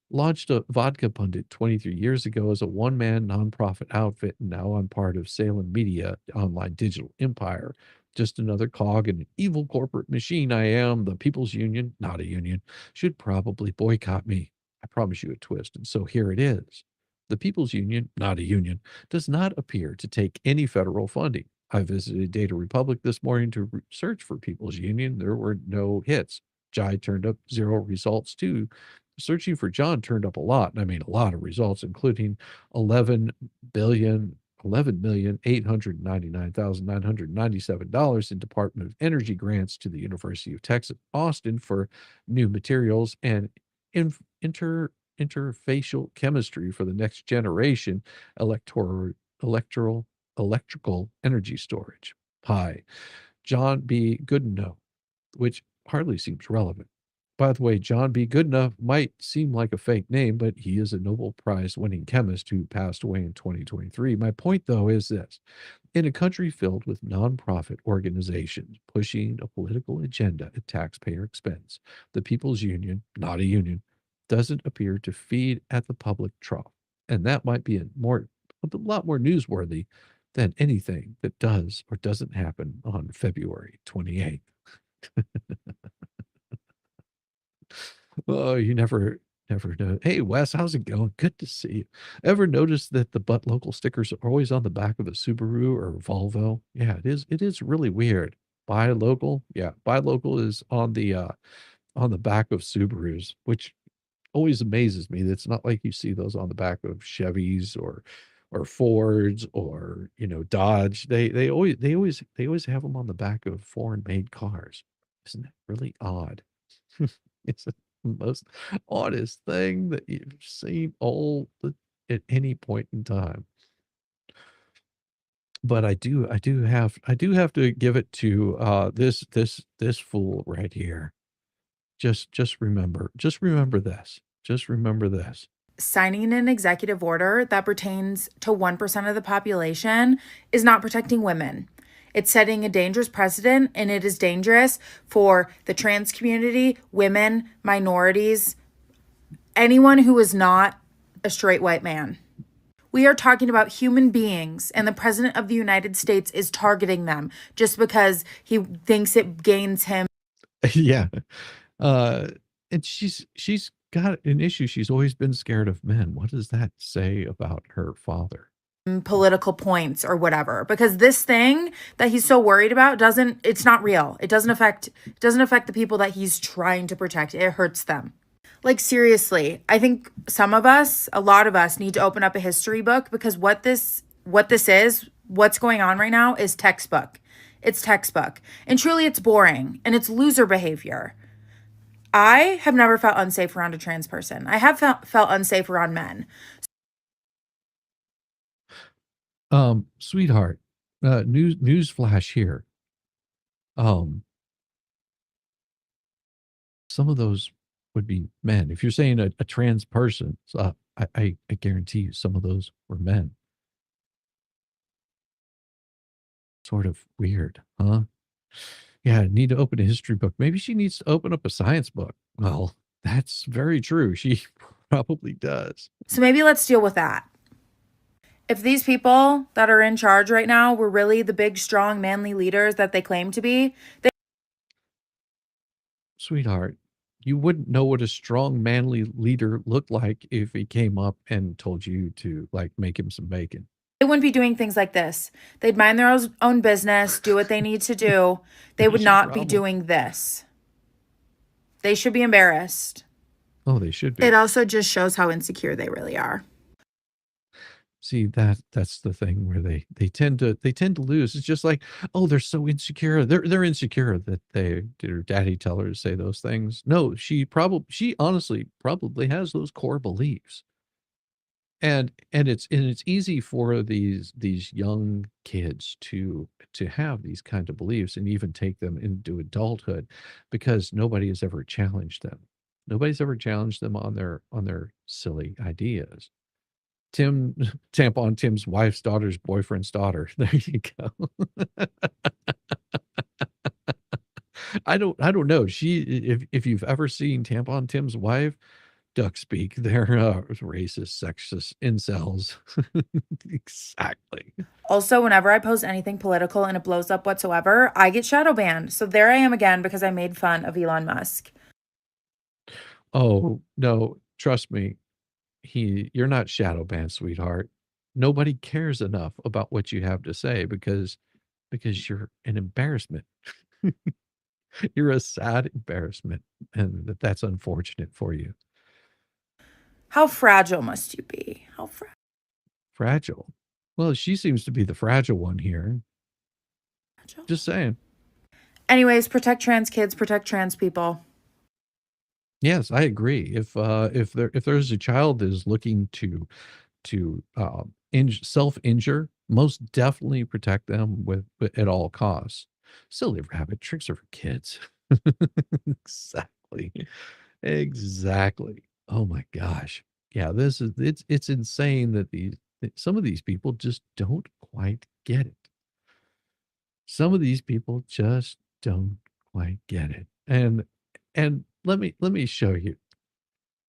launched a vodka pundit 23 years ago as a one-man nonprofit outfit, and now I'm part of Salem Media, online digital empire. Just another cog in an evil corporate machine I am. The People's Union, not a union, should probably boycott me. I promise you a twist, and so here it is. The People's Union, not a union, does not appear to take any federal funding. I visited Data Republic this morning to search for People's Union. There were no hits. Jai turned up 0 results too. Searching for John turned up a lot, and I mean a lot of results, including 11,899,997 dollars in Department of Energy grants to the University of Texas Austin for new materials and interfacial chemistry for the next generation electrical energy storage. Hi, John B. Goodenough, which hardly seems relevant. By the way, John B. Goodenough might seem like a fake name, but he is a Nobel Prize winning chemist who passed away in 2023. My point, though, is this. In a country filled with nonprofit organizations pushing a political agenda at taxpayer expense, the People's Union, not a union, doesn't appear to feed at the public trough. And that might be a lot more newsworthy than anything that does or doesn't happen on February 28th. Oh, you never know. Hey, Wes, how's it going? Good to see you. Ever notice that the But Local stickers are always on the back of a Subaru or Volvo? Yeah, it is really weird. Buy local? Yeah, buy local is on the back of Subarus, which always amazes me. It's not like you see those on the back of Chevys or Fords or, Dodge. They always have them on the back of foreign-made cars. Isn't that really odd? It's the most oddest thing that you've seen at any point in time. But I do have to give it to this fool right here. Just remember this. Just remember this. Signing an executive order that pertains to 1% of the population is not protecting women. It's setting a dangerous precedent, and it is dangerous for the trans community, women, minorities, anyone who is not a straight white man. We are talking about human beings, and the President of the United States is targeting them just because he thinks it gains him. Yeah. And she's got an issue. She's always been scared of men. What does that say about her father? Political points or whatever, because this thing that he's so worried about it's not real. It doesn't affect the people that he's trying to protect. It hurts them. Like, seriously, I think a lot of us need to open up a history book, because what's going on right now is textbook. It's textbook. And truly it's boring, and it's loser behavior. I have never felt unsafe around a trans person. I have felt unsafe around men. Sweetheart, news flash here. Some of those would be men. If you're saying a trans person, I guarantee you some of those were men. Sort of weird, huh? Yeah, need to open a history book. Maybe she needs to open up a science book. Well, that's very true. She probably does. So maybe let's deal with that. If these people that are in charge right now were really the big, strong, manly leaders that they claim to be, Sweetheart, you wouldn't know what a strong, manly leader looked like if he came up and told you to, like, make him some bacon. they wouldn't be doing things like this. They'd mind their own business, do what they need to do. They would There's your not be problem. doing this. They should be embarrassed. Oh, they should be. It also just shows how insecure they really are. See, that's the thing where they tend to lose. It's just like, oh, they're so insecure. They're insecure that their daddy tell her to say those things. No, she honestly probably has those core beliefs. And it's easy for these young kids to have these kind of beliefs and even take them into adulthood, because nobody has ever challenged them. Nobody's ever challenged them on their silly ideas. Tampon Tim's wife's daughter's boyfriend's daughter. There you go. I don't know. If you've ever seen Tampon Tim's wife, duck speak, they're racist, sexist, incels. Exactly. Also, whenever I post anything political and it blows up whatsoever, I get shadow banned. So there I am again because I made fun of Elon Musk. Oh, no, trust me. You're not shadow banned, sweetheart. Nobody cares enough about what you have to say because you're an embarrassment. You're a sad embarrassment, and that's unfortunate for you. How fragile must you be? How Fragile. Well, she seems to be the fragile one here. fragile? Just saying. Anyways, protect trans kids, protect trans people. Yes, I agree. If there's a child that is looking to self-injure, most definitely protect them at all costs. Silly rabbit, tricks are for kids. Exactly. Exactly. Oh my gosh. Yeah, it's insane that some of these people just don't quite get it. Some of these people just don't quite get it. And let me show you.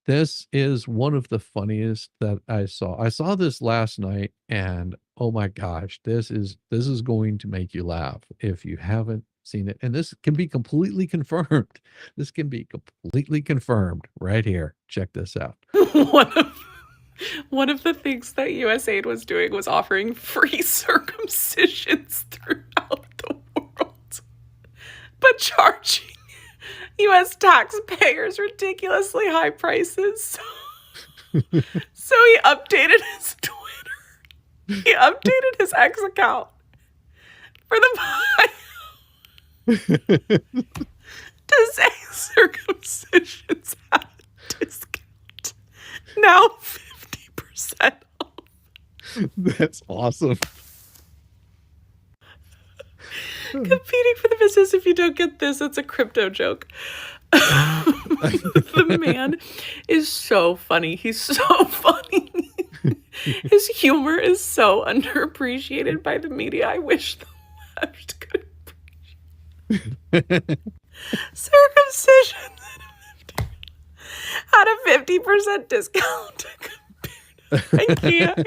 This is one of the funniest that I saw. I saw this last night and oh my gosh, this is going to make you laugh if you haven't seen it. And this can be completely confirmed. This can be completely confirmed right here. Check this out. one of one of the things that USAID was doing was offering free circumcisions throughout the world, but charging US taxpayers ridiculously high prices. So he updated his Twitter. He updated his X account for the to say circumcisions at a discount. Now 50% off. That's awesome. Competing for the business. If you don't get this, it's a crypto joke. The man is so funny. He's so funny. His humor is so underappreciated by the media. I wish the left could appreciate circumcision at a 50% discount. I can't.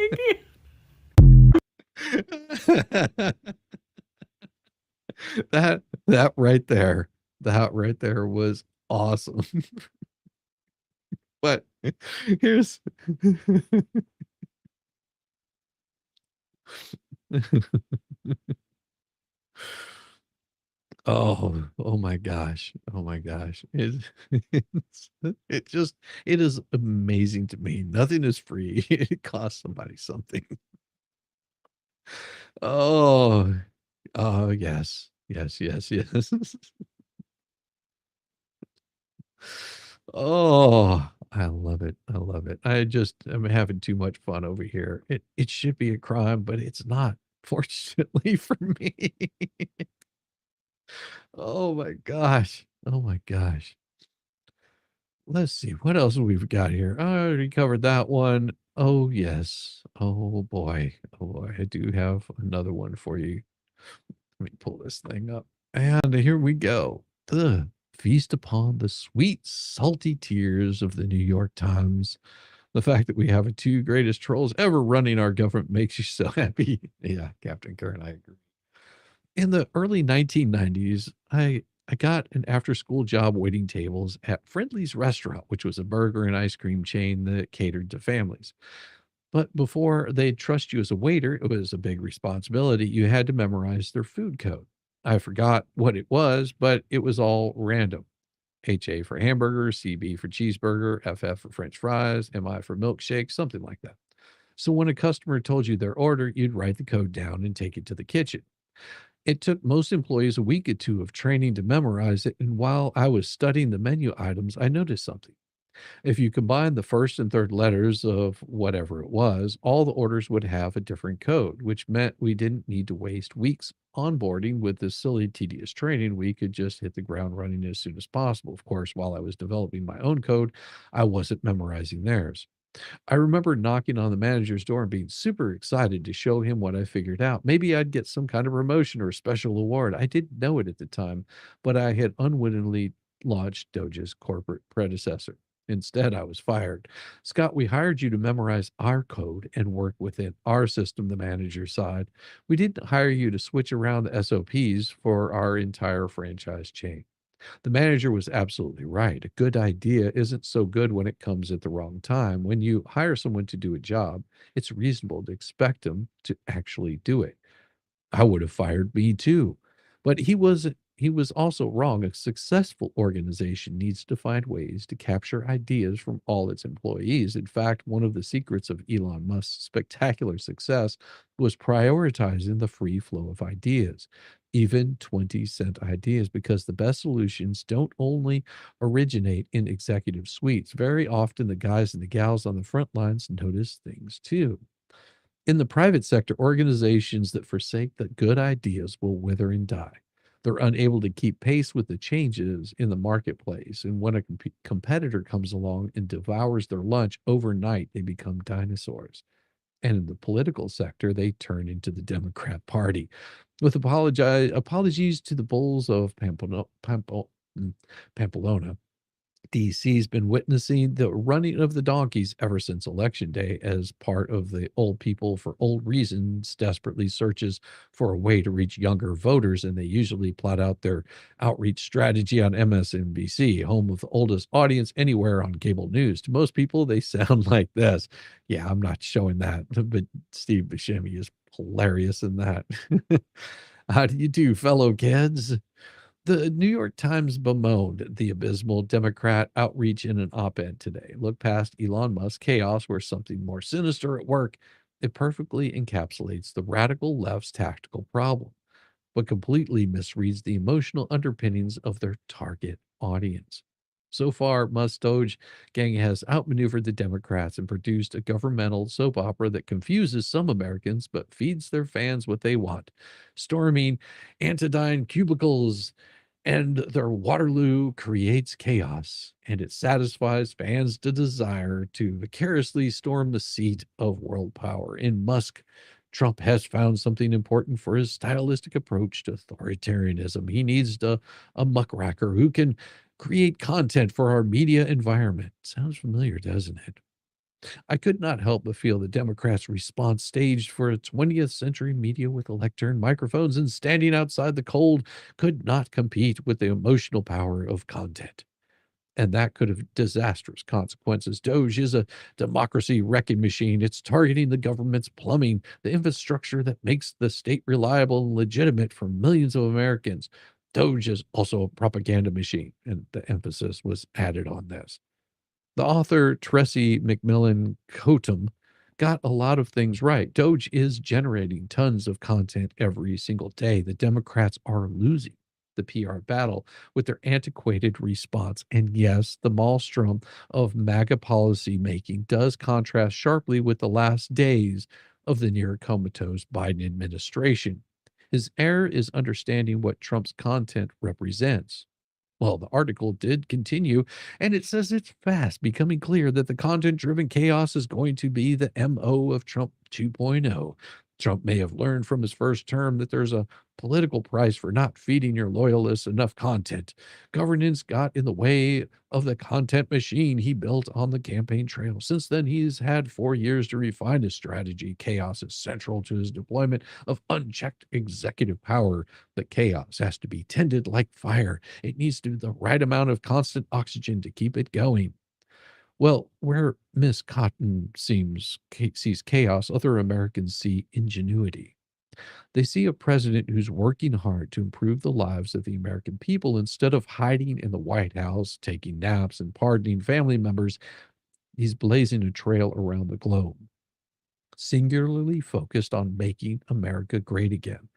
That right there. That right there was awesome. But here's oh my gosh. Oh my gosh. It's it is amazing to me. Nothing is free. It costs somebody something. Oh, oh yes. Yes, yes, yes. Oh, I love it. I love it. I'm having too much fun over here. It should be a crime, but it's not, fortunately for me. Oh my gosh. Oh my gosh. Let's see what else we've got here. I already covered that one. Oh yes. Oh boy. Oh boy. I do have another one for you. Let me pull this thing up. And here we go. The feast upon the sweet, salty tears of the New York Times. The fact that we have the two greatest trolls ever running our government makes you so happy. Yeah, Captain Kern, I agree. In the early 1990s, I got an after-school job waiting tables at Friendly's Restaurant, which was a burger and ice cream chain that catered to families. But before they'd trust you as a waiter, it was a big responsibility. You had to memorize their food code. I forgot what it was, but it was all random. HA for hamburger, CB for cheeseburger, FF for French fries, MI for milkshake, something like that. So when a customer told you their order, you'd write the code down and take it to the kitchen. It took most employees a week or two of training to memorize it, and while I was studying the menu items, I noticed something. If you combine the first and third letters of whatever it was, all the orders would have a different code, which meant we didn't need to waste weeks onboarding with this silly, tedious training. We could just hit the ground running as soon as possible. Of course, while I was developing my own code, I wasn't memorizing theirs. I remember knocking on the manager's door and being super excited to show him what I figured out. Maybe I'd get some kind of promotion or a special award. I didn't know it at the time, but I had unwittingly launched DOGE's corporate predecessor. Instead, I was fired. Scott, we hired you to memorize our code and work within our system, the manager sighed. We didn't hire you to switch around the SOPs for our entire franchise chain. The manager was absolutely right. A good idea isn't so good when it comes at the wrong time. When you hire someone to do a job, it's reasonable to expect them to actually do it. I would have fired me too. But he was also wrong. A successful organization needs to find ways to capture ideas from all its employees. In fact, one of the secrets of Elon Musk's spectacular success was prioritizing the free flow of ideas, even 20-cent ideas, because the best solutions don't only originate in executive suites. Very often the guys and the gals on the front lines notice things too. In the private sector, organizations that forsake the good ideas will wither and die. They're unable to keep pace with the changes in the marketplace. And when a competitor comes along and devours their lunch overnight, they become dinosaurs. And in the political sector, they turn into the Democrat Party. With apologies to the bulls of Pamplona, DC's been witnessing the running of the donkeys ever since Election Day as part of the old people for old reasons desperately searches for a way to reach younger voters, and they usually plot out their outreach strategy on MSNBC, home of the oldest audience anywhere on cable news. To most people, they sound like this. Yeah, I'm not showing that, but Steve Buscemi is hilarious in that. How do you do, fellow kids? The New York Times bemoaned the abysmal Democrat outreach in an op-ed today. Look past Elon Musk chaos where something more sinister at work. It perfectly encapsulates the radical left's tactical problem, but completely misreads the emotional underpinnings of their target audience. So far, Musk's DOGE gang has outmaneuvered the Democrats and produced a governmental soap opera that confuses some Americans but feeds their fans what they want. Storming Antidine cubicles and their Waterloo creates chaos, and it satisfies fans' desire to vicariously storm the seat of world power. In Musk, Trump has found something important for his stylistic approach to authoritarianism. He needs a muckraker who can create content for our media environment. Sounds familiar, doesn't it? I could not help but feel the Democrats' response staged for a 20th century media with a lectern, microphones, and standing outside the cold could not compete with the emotional power of content. And that could have disastrous consequences. DOGE is a democracy wrecking machine. It's targeting the government's plumbing, the infrastructure that makes the state reliable and legitimate for millions of Americans. DOGE is also a propaganda machine, and the emphasis was added on this. The author, Tressie McMillan Cotum, got a lot of things right. DOGE is generating tons of content every single day. The Democrats are losing the PR battle with their antiquated response. And yes, the maelstrom of MAGA policy making does contrast sharply with the last days of the near comatose Biden administration. His error is understanding what Trump's content represents. Well, the article did continue, and it says it's fast becoming clear that the content-driven chaos is going to be the MO of Trump 2.0. Trump may have learned from his first term that there's a political price for not feeding your loyalists enough content. Governance got in the way of the content machine he built on the campaign trail. Since then, he's had 4 years to refine his strategy. Chaos is central to his deployment of unchecked executive power. The chaos has to be tended like fire. It needs to be the right amount of constant oxygen to keep it going. Well, where Miss Cotton sees chaos, other Americans see ingenuity. They see a president who's working hard to improve the lives of the American people instead of hiding in the White House, taking naps, and pardoning family members. He's blazing a trail around the globe, singularly focused on making America great again.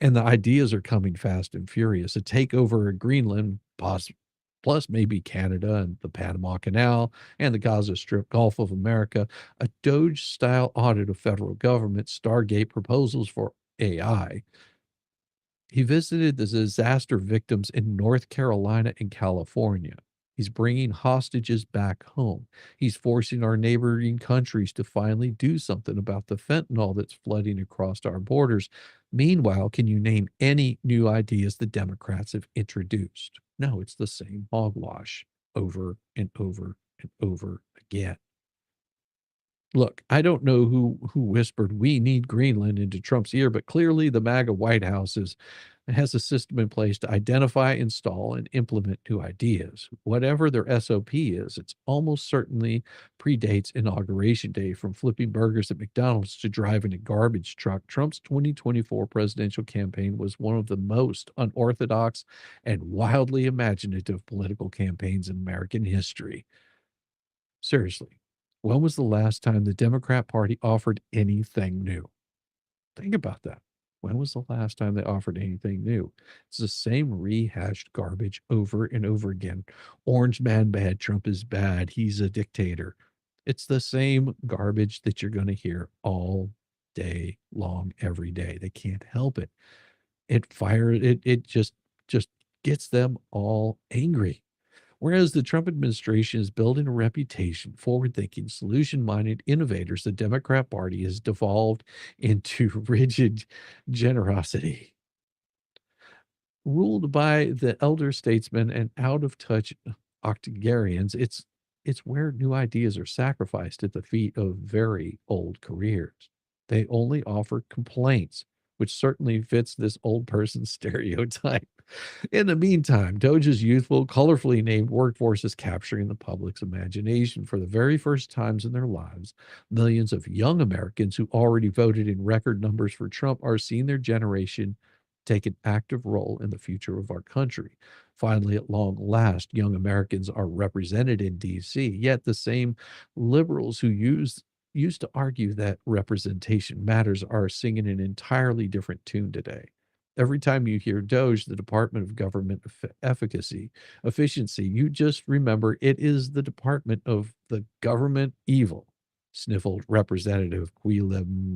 And the ideas are coming fast and furious. A takeover of Greenland, plus maybe Canada and the Panama Canal and the Gaza Strip, Gulf of America, a DOGE-style audit of federal government, Stargate proposals for AI. He visited the disaster victims in North Carolina and California. He's bringing hostages back home. He's forcing our neighboring countries to finally do something about the fentanyl that's flooding across our borders. Meanwhile, can you name any new ideas the Democrats have introduced? No, it's the same hogwash over and over and over again. Look, I don't know who whispered we need Greenland into Trump's ear, but clearly the MAGA White House has a system in place to identify, install, and implement new ideas. Whatever their SOP is, it's almost certainly predates Inauguration Day. From flipping burgers at McDonald's to driving a garbage truck, Trump's 2024 presidential campaign was one of the most unorthodox and wildly imaginative political campaigns in American history. Seriously, when was the last time the Democrat Party offered anything new? Think about that. When was the last time they offered anything new? It's the same rehashed garbage over and over again. Orange man bad, Trump is bad, he's a dictator. It's the same garbage that you're going to hear all day long, every day. They can't help it. It just gets them all angry. Whereas the Trump administration is building a reputation, forward-thinking, solution-minded innovators, the Democrat Party has devolved into rigid generosity, ruled by the elder statesman and out-of-touch octogenarians, it's where new ideas are sacrificed at the feet of very old careers. They only offer complaints, which certainly fits this old person stereotype. In the meantime, DOGE's youthful, colorfully named workforce is capturing the public's imagination for the very first times in their lives. Millions of young Americans who already voted in record numbers for Trump are seeing their generation take an active role in the future of our country. Finally, at long last, young Americans are represented in D.C., yet the same liberals who used to argue that representation matters are singing an entirely different tune today. Every time you hear DOGE, the Department of Government Efficiency, you just remember it is the Department of the Government Evil, sniffled Representative Quilem,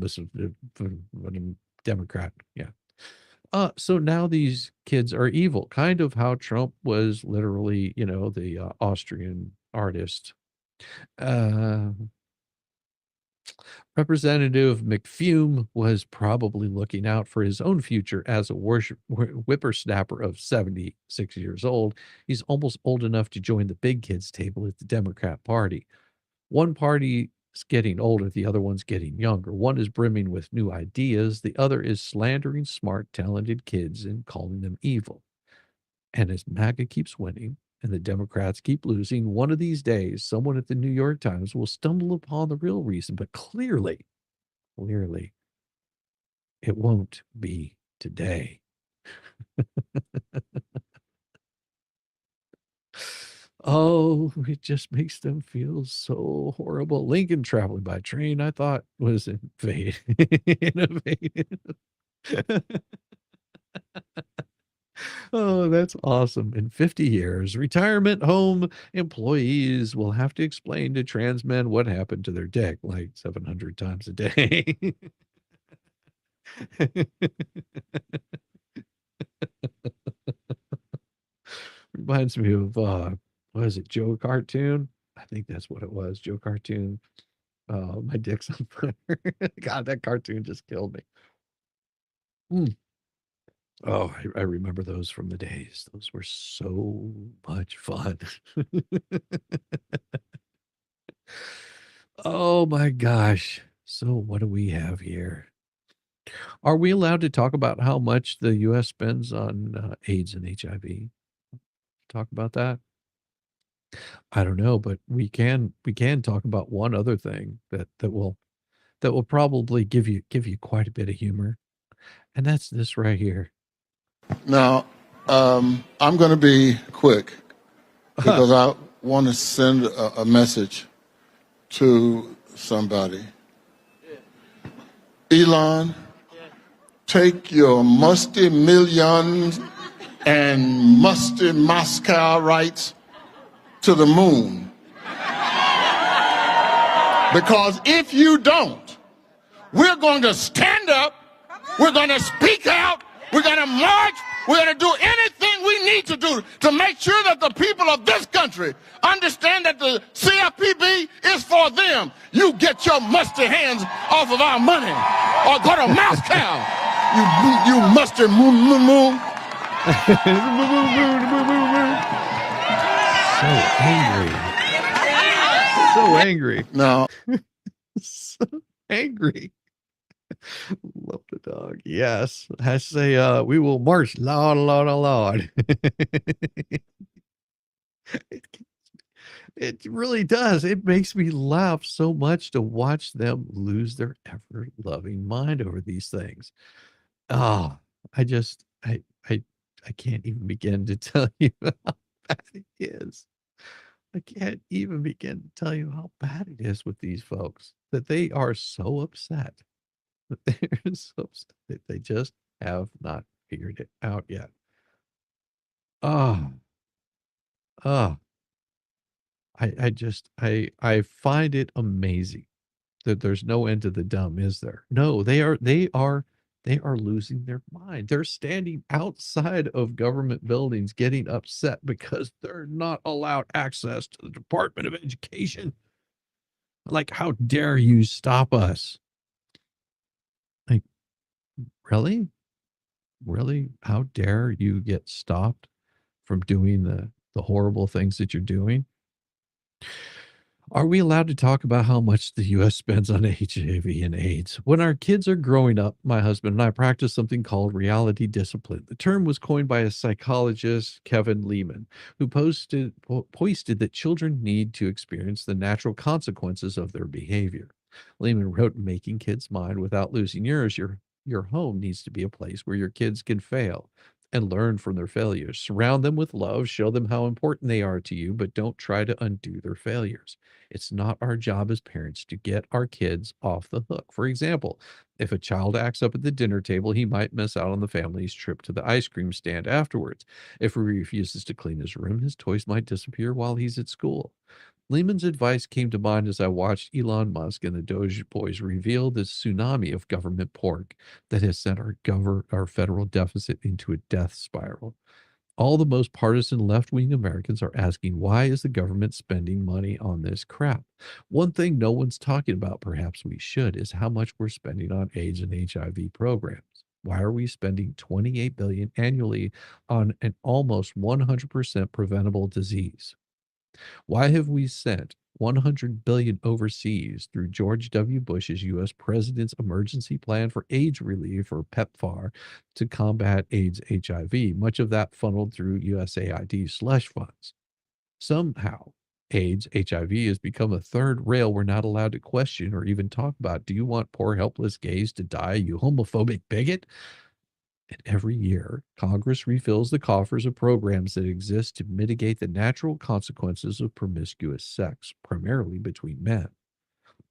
Democrat. Yeah. So now these kids are evil, kind of how Trump was literally, the Austrian artist. Representative McFume was probably looking out for his own future as a whippersnapper of 76 years old. He's almost old enough to join the big kids table at the Democrat Party. One party is getting older, the other one's getting younger. One is brimming with new ideas, the other is slandering smart, talented kids and calling them evil. And as MAGA keeps winning and the Democrats keep losing, one of these days, someone at the New York Times will stumble upon the real reason, but clearly, it won't be today. Oh, it just makes them feel so horrible. Lincoln traveling by train, I thought was innovative. Oh, that's awesome. In 50 years, retirement home employees will have to explain to trans men what happened to their dick like 700 times a day. Reminds me of, what is it, Joe Cartoon? I think that's what it was, Joe Cartoon. My dick's on fire. God, that cartoon just killed me. Mm. Oh, I remember those from the days. Those were so much fun. Oh my gosh. So what do we have here? Are we allowed to talk about how much the U.S. spends on AIDS and HIV? Talk about that? I don't know, but we can talk about one other thing that will probably give you quite a bit of humor, and that's this right here. Now, I'm going to be quick because I want to send a message to somebody. Elon, take your musty millions and musty Moscow rights to the moon. Because if you don't, we're going to stand up, we're going to speak out, we're going to march, we're going to do anything we need to do to make sure that the people of this country understand that the CFPB is for them. You get your musty hands off of our money or go to Moscow. You musty moon. So angry. No. So angry. Love the dog. Yes. I say, we will march, Lord, Lord, Lord. It really does. It makes me laugh so much to watch them lose their ever-loving mind over these things. Oh, I can't even begin to tell you how bad it is. I can't even begin to tell you how bad it is with these folks, that they are so upset. That they're so upset that they just have not figured it out yet. Oh, oh. I find it amazing that there's no end to the dumb, is there? No, they are losing their mind. They're standing outside of government buildings getting upset because they're not allowed access to the Department of Education. Like, how dare you stop us? Like, really? Really? How dare you get stopped from doing the the horrible things that you're doing. Are we allowed to talk about how much the US spends on HIV and AIDS? When our kids are growing up, my husband and I practice something called reality discipline. The term was coined by a psychologist, Kevin Leman, who posted that children need to experience the natural consequences of their behavior. Leman wrote, "Making kids mind without losing yours, your home needs to be a place where your kids can fail and learn from their failures. Surround them with love, show them how important they are to you, but don't try to undo their failures. It's not our job as parents to get our kids off the hook. For example, if a child acts up at the dinner table, he might miss out on the family's trip to the ice cream stand afterwards. If he refuses to clean his room, his toys might disappear while he's at school." Lehman's advice came to mind as I watched Elon Musk and the DOGE boys reveal this tsunami of government pork that has sent our federal deficit into a death spiral. All the most partisan left-wing Americans are asking, why is the government spending money on this crap? One thing no one's talking about, perhaps we should, is how much we're spending on AIDS and HIV programs. Why are we spending $28 billion annually on an almost 100% preventable disease? Why have we sent 100 billion overseas through George W. Bush's US President's Emergency Plan for AIDS Relief, or PEPFAR, to combat AIDS HIV, much of that funneled through USAID slush funds? Somehow, AIDS HIV has become a third rail we're not allowed to question or even talk about. Do you want poor helpless gays to die, you homophobic bigot? And every year, Congress refills the coffers of programs that exist to mitigate the natural consequences of promiscuous sex, primarily between men.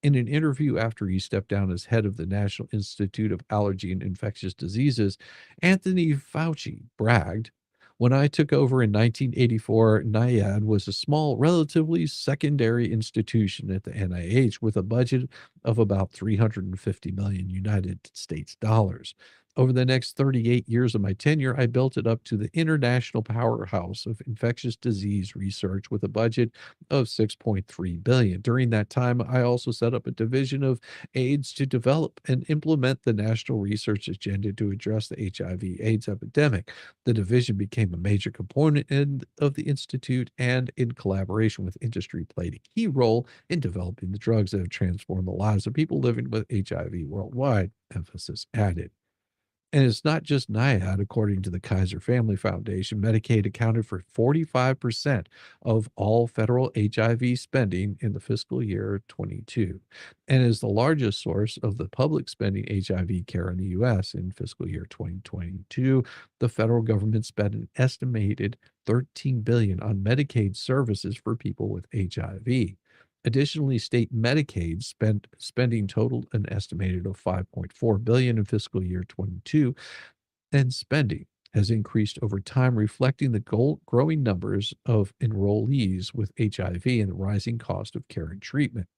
In an interview after he stepped down as head of the National Institute of Allergy and Infectious Diseases, Anthony Fauci bragged, "When I took over in 1984, NIAID was a small, relatively secondary institution at the NIH with a budget of about 350 million United States dollars. Over the next 38 years of my tenure, I built it up to the international powerhouse of infectious disease research with a budget of 6.3 billion. During that time, I also set up a division of AIDS to develop and implement the national research agenda to address the HIV/AIDS epidemic. The division became a major component of the institute, and in collaboration with industry, played a key role in developing the drugs that have transformed the lives of people living with HIV worldwide," emphasis added. And it's not just NIAID. According to the Kaiser Family Foundation, Medicaid accounted for 45% of all federal HIV spending in the fiscal year 22, and is the largest source of the public spending HIV care in the U.S. in fiscal year 2022. The federal government spent an estimated $13 billion on Medicaid services for people with HIV. Additionally, state Medicaid spending totaled an estimated of 5.4 billion in fiscal year 22, and spending has increased over time, reflecting the growing numbers of enrollees with HIV and the rising cost of care and treatment.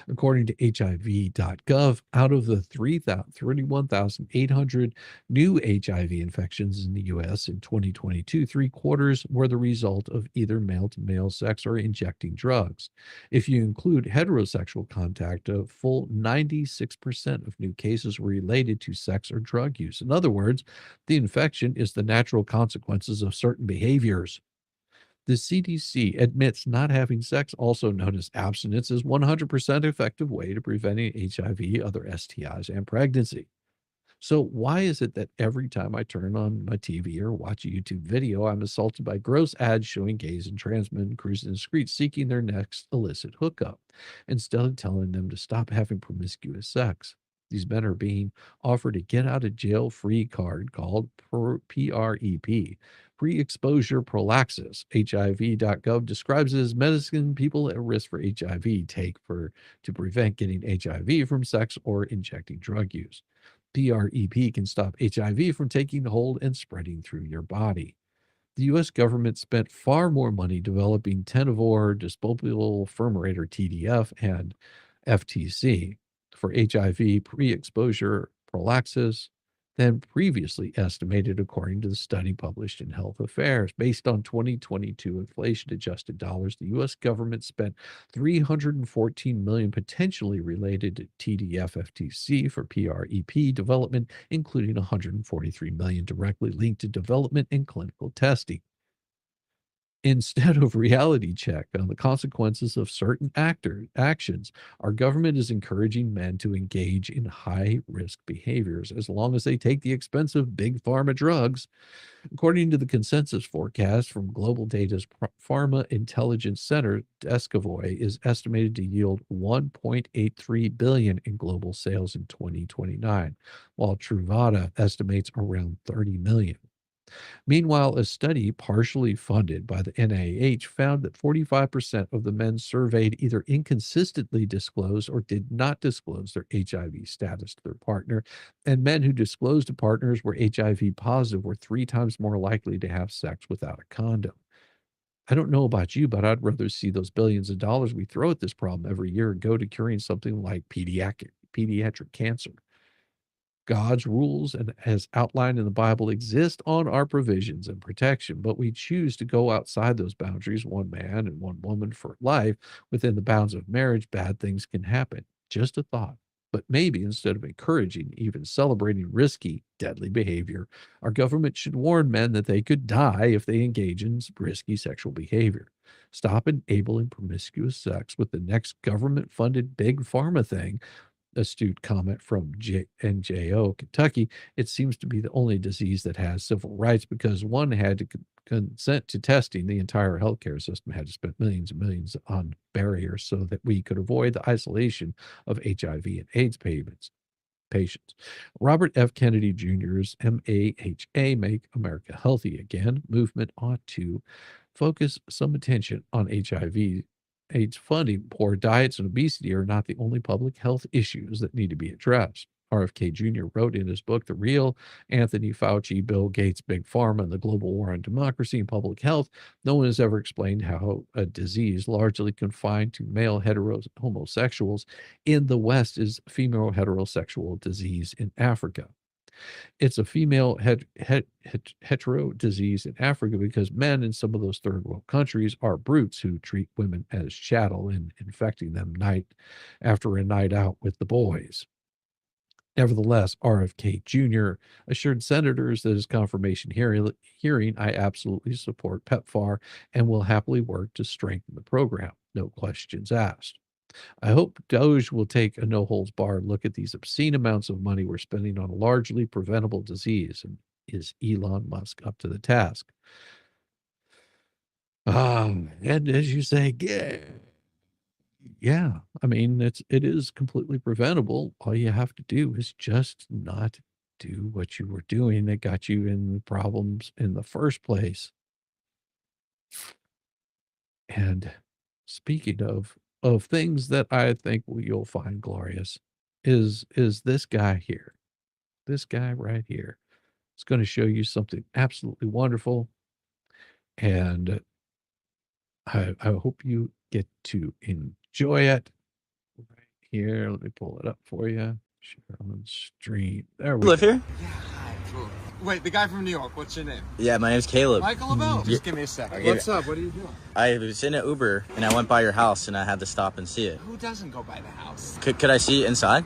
According to HIV.gov, out of the 31,800 new HIV infections in the U.S. in 2022, three-quarters were the result of either male-to-male sex or injecting drugs. If you include heterosexual contact, a full 96% of new cases were related to sex or drug use. In other words, the infection is the natural consequences of certain behaviors. The CDC admits not having sex, also known as abstinence, is 100% effective way to preventing HIV, other STIs, and pregnancy. So why is it that every time I turn on my TV or watch a YouTube video, I'm assaulted by gross ads showing gays and trans men cruising the streets seeking their next illicit hookup, instead of telling them to stop having promiscuous sex? These men are being offered a get out of jail free card called PrEP, pre-exposure prophylaxis. HIV.gov describes it as medicine people at risk for HIV take to prevent getting HIV from sex or injecting drug use. PrEP can stop HIV from taking hold and spreading through your body. The U.S. government spent far more money developing tenofovir disoproyl fumarate, or TDF, and FTC for HIV pre-exposure prophylaxis than previously estimated, according to the study published in Health Affairs. Based on 2022 inflation-adjusted dollars, the U.S. government spent $314 million potentially related to TDF-FTC for PrEP development, including $143 million directly linked to development and clinical testing. Instead of reality check on the consequences of certain actions, our government is encouraging men to engage in high risk behaviors as long as they take the expensive big pharma drugs. According to the consensus forecast from Global Data's Pharma Intelligence Center, Descovy is estimated to yield 1.83 billion in global sales in 2029, while Truvada estimates around 30 million. Meanwhile, a study partially funded by the NIH found that 45% of the men surveyed either inconsistently disclosed or did not disclose their HIV status to their partner, and men who disclosed to partners were HIV positive were 3 times more likely to have sex without a condom. I don't know about you, but I'd rather see those billions of dollars we throw at this problem every year go to curing something like pediatric cancer. God's rules and as outlined in the Bible exist on our provisions and protection, but we choose to go outside those boundaries, one man and one woman for life within the bounds of marriage. Bad things can happen. Just a thought. But maybe instead of encouraging, even celebrating risky, deadly behavior, our government should warn men that they could die if they engage in risky sexual behavior. Stop enabling promiscuous sex with the next government-funded big pharma thing. Astute comment from NJO, Kentucky. It seems to be the only disease that has civil rights because one had to consent to testing. The entire healthcare system had to spend millions and millions on barriers so that we could avoid the isolation of HIV and AIDS patients. Robert F. Kennedy Jr.'s MAHA, Make America Healthy Again movement ought to focus some attention on HIV. AIDS funding, poor diets, and obesity are not the only public health issues that need to be addressed. RFK Jr. wrote in his book, The Real Anthony Fauci, Bill Gates, Big Pharma, and the Global War on Democracy and Public Health. No one has ever explained how a disease largely confined to male homosexuals in the West is female heterosexual disease in Africa. It's a female hetero disease in Africa because men in some of those third world countries are brutes who treat women as chattel and infecting them night after a night out with the boys. Nevertheless, RFK Jr. assured senators that his confirmation hearing, I absolutely support PEPFAR and will happily work to strengthen the program. No questions asked. I hope DOGE will take a no-holds-barred look at these obscene amounts of money we're spending on a largely preventable disease. And is Elon Musk up to the task? And as you say, yeah, I mean, it is completely preventable. All you have to do is just not do what you were doing that got you in problems in the first place. And speaking of things that I think you'll find glorious is this guy here. This guy right here is going to show you something absolutely wonderful. And I hope you get to enjoy it right here. Let me pull it up for you. Share on stream. There we You live go. here? Yeah, hi. Cool. Wait, the guy from New York, what's your name? Yeah, my name's Caleb. Michael LaBelle. Just give me a second. Okay. What's up? What are you doing? I was in an Uber and I went by your house and I had to stop and see it. Who doesn't go by the house? Could I see it inside?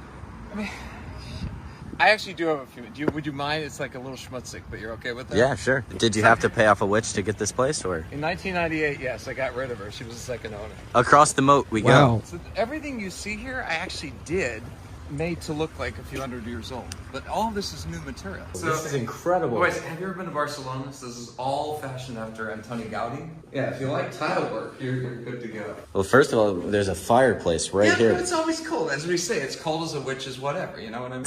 I mean, I actually do have a few. Would you mind? It's like a little schmutzig, but you're okay with that? Yeah, sure. Did you have to pay off a witch to get this place, or? In 1998, yes, I got rid of her. She was the second owner. Across the moat we go. So everything you see here, I actually did made to look like a few hundred years old. But all of this is new material. So, this is incredible. Boys, have you ever been to Barcelona? This is all fashioned after Antoni Gaudi. Yeah, if you like tile work, you're good to go. Well, first of all, there's a fireplace right here. But it's always cold. As we say, it's cold as a witch is whatever. You know what I mean?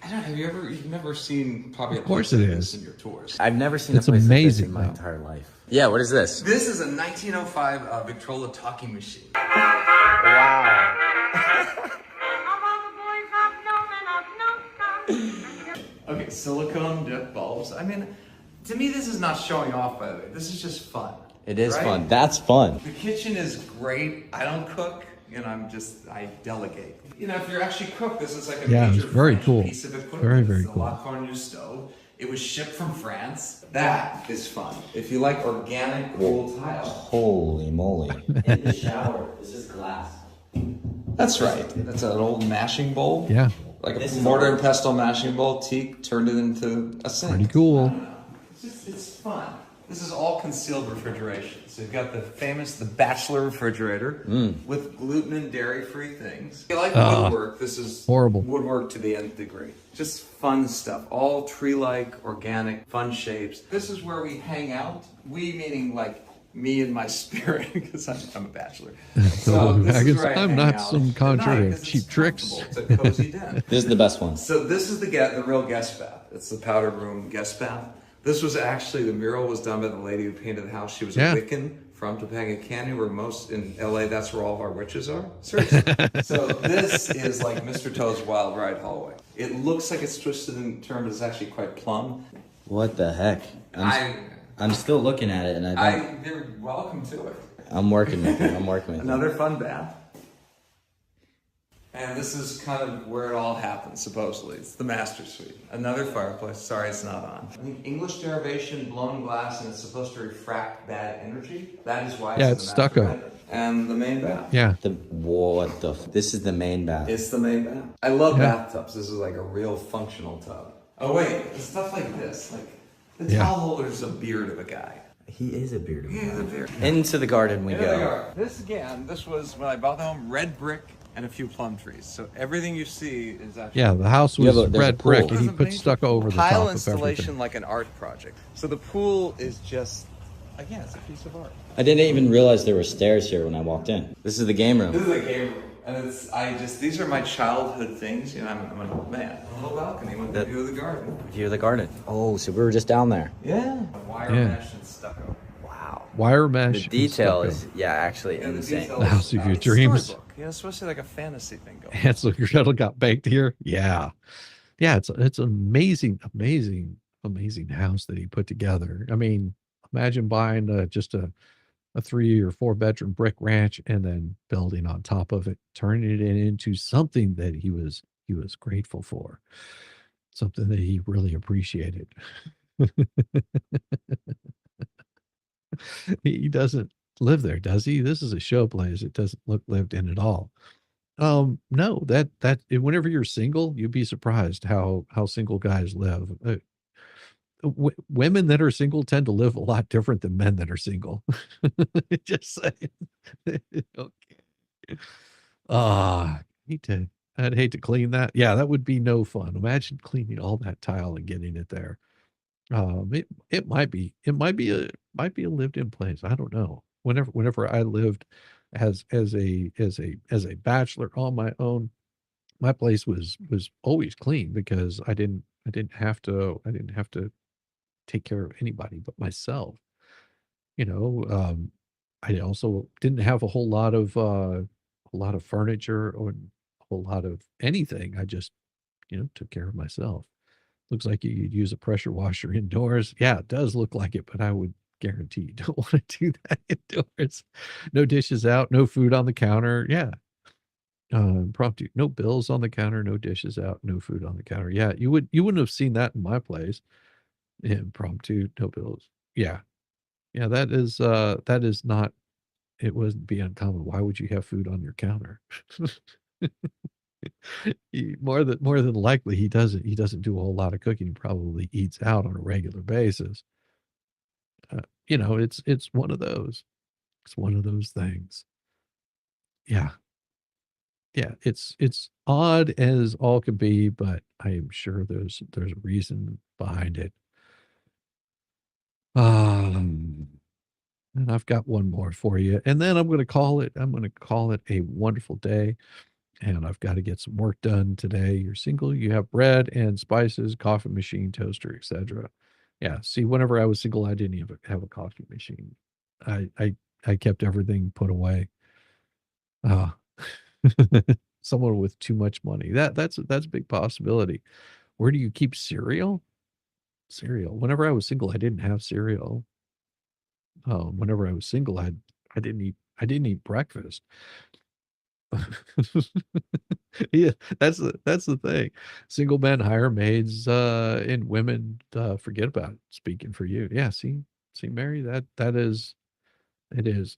I don't know. You've never seen probably a course place it like is. this in your tours. I've never seen It's a place amazing, like this in my though. entire life. Yeah, what is this? This is a 1905 Victrola talking machine. Wow. Okay, silicone dip bulbs. I mean, to me, this is not showing off, by the way. This is just fun. It is right? fun. That's fun. The kitchen is great. I don't cook, and I delegate. You know, if you're actually cook, this is like a Yeah, major it's very French cool. piece of equipment. Very, very It's cool. a La Cornue stove. It was shipped from France. That is fun. If you like organic cool tile. Holy moly. In the shower, this is glass. That's right. That's an old mashing bowl. Yeah, Like a mortar and pestle mashing bowl. Teak turned it into a sink. pretty cool. It's fun. This is all concealed refrigeration. So you've got the bachelor refrigerator with gluten and dairy-free things. If you like woodwork, this is horrible. Woodwork to the nth degree. Just fun stuff. All tree-like, organic, fun shapes. This is where we hang out. We meaning like me and my spirit, because I'm a bachelor. So this is where I I'm hang not out some at conjurer night, of 'cause it's cheap tricks. comfortable. It's a cozy den. This is the best one. So this is the real guest bath. It's the powder room guest bath. This was actually, the mural was done by the lady who painted the house. She was a Wiccan from Topanga Canyon, where most in LA, that's where all of our witches are. Seriously. So this is like Mr. Toad's Wild Ride hallway. It looks like it's twisted in terms, but it's actually quite plumb. What the heck? I'm still looking at it, and You're welcome to it. I'm working with it. I'm working with it. Another fun bath. And this is kind of where it all happens, supposedly. It's the master suite. Another fireplace. Sorry, it's not on. I think English derivation, blown glass, and it's supposed to refract bad energy. That is why it's stucco. Bedroom. And the main bath. Yeah. This is the main bath. It's the main bath. I love bathtubs. This is like a real functional tub. Oh wait, stuff like this. Like the towel holder is a beard of a guy. He is a beard. He is a beard. Into the garden we go. This was when I bought the home, red brick and a few plum trees. So everything you see is actually... Yeah, the house was red brick, and he put stucco over the top Tile of installation everything. like an art project. So the pool is just, again, it's a piece of art. I didn't even realize there were stairs here when I walked in. This is the game room. This is a game room. And these are my childhood things. You know, I'm an old man. A little balcony with the view of the garden. View of the garden. Oh, so we were just down there. Yeah. Wire mesh and stucco. Wow. Wire mesh. The detail is, actually insane. The house of your dreams. Yeah, it's supposed to be like a fantasy thing going on. Hansel and Gretel got baked here. Yeah. Yeah, it's an amazing house that he put together. I mean, imagine buying just a 3 or 4 bedroom brick ranch and then building on top of it, turning it into something that he was grateful for, something that he really appreciated. He doesn't live there, does he? This is a show place. It doesn't look lived in at all. No, that whenever you're single, you'd be surprised how single guys live. Women that are single tend to live a lot different than men that are single. Just saying. Okay. I'd hate to clean that. Yeah, that would be no fun. Imagine cleaning all that tile and getting it there. It might be a lived-in place. I don't know. Whenever I lived as a bachelor on my own, my place was always clean because I didn't have to take care of anybody but myself. You know, I also didn't have a whole lot of furniture or a whole lot of anything. I just, took care of myself. Looks like you could use a pressure washer indoors. Yeah, it does look like it, but I would guarantee you don't want to do that indoors. No dishes out, no food on the counter. Yeah. Impromptu, no bills on the counter, no dishes out, no food on the counter. Yeah, you wouldn't have seen that in my place. Impromptu, no bills. Yeah. Yeah, that is not, it wouldn't be uncommon. Why would you have food on your counter? More than likely he doesn't do a whole lot of cooking. He probably eats out on a regular basis. It's one of those. It's one of those things. Yeah. Yeah, it's odd as all can be, but I am sure there's a reason behind it. And I've got one more for you, and then I'm going to call it a wonderful day. And I've got to get some work done today. You're single, you have bread and spices, coffee machine, toaster, etc. Yeah. See, whenever I was single, I didn't even have a coffee machine. I kept everything put away. Someone with too much money. That's a big possibility. Where do you keep cereal? Cereal. Whenever I was single, I didn't have cereal. Whenever I was single, I didn't eat breakfast. Yeah, that's the thing. Single men hire maids, and women forget about it. Speaking for you. Yeah, see, Mary, it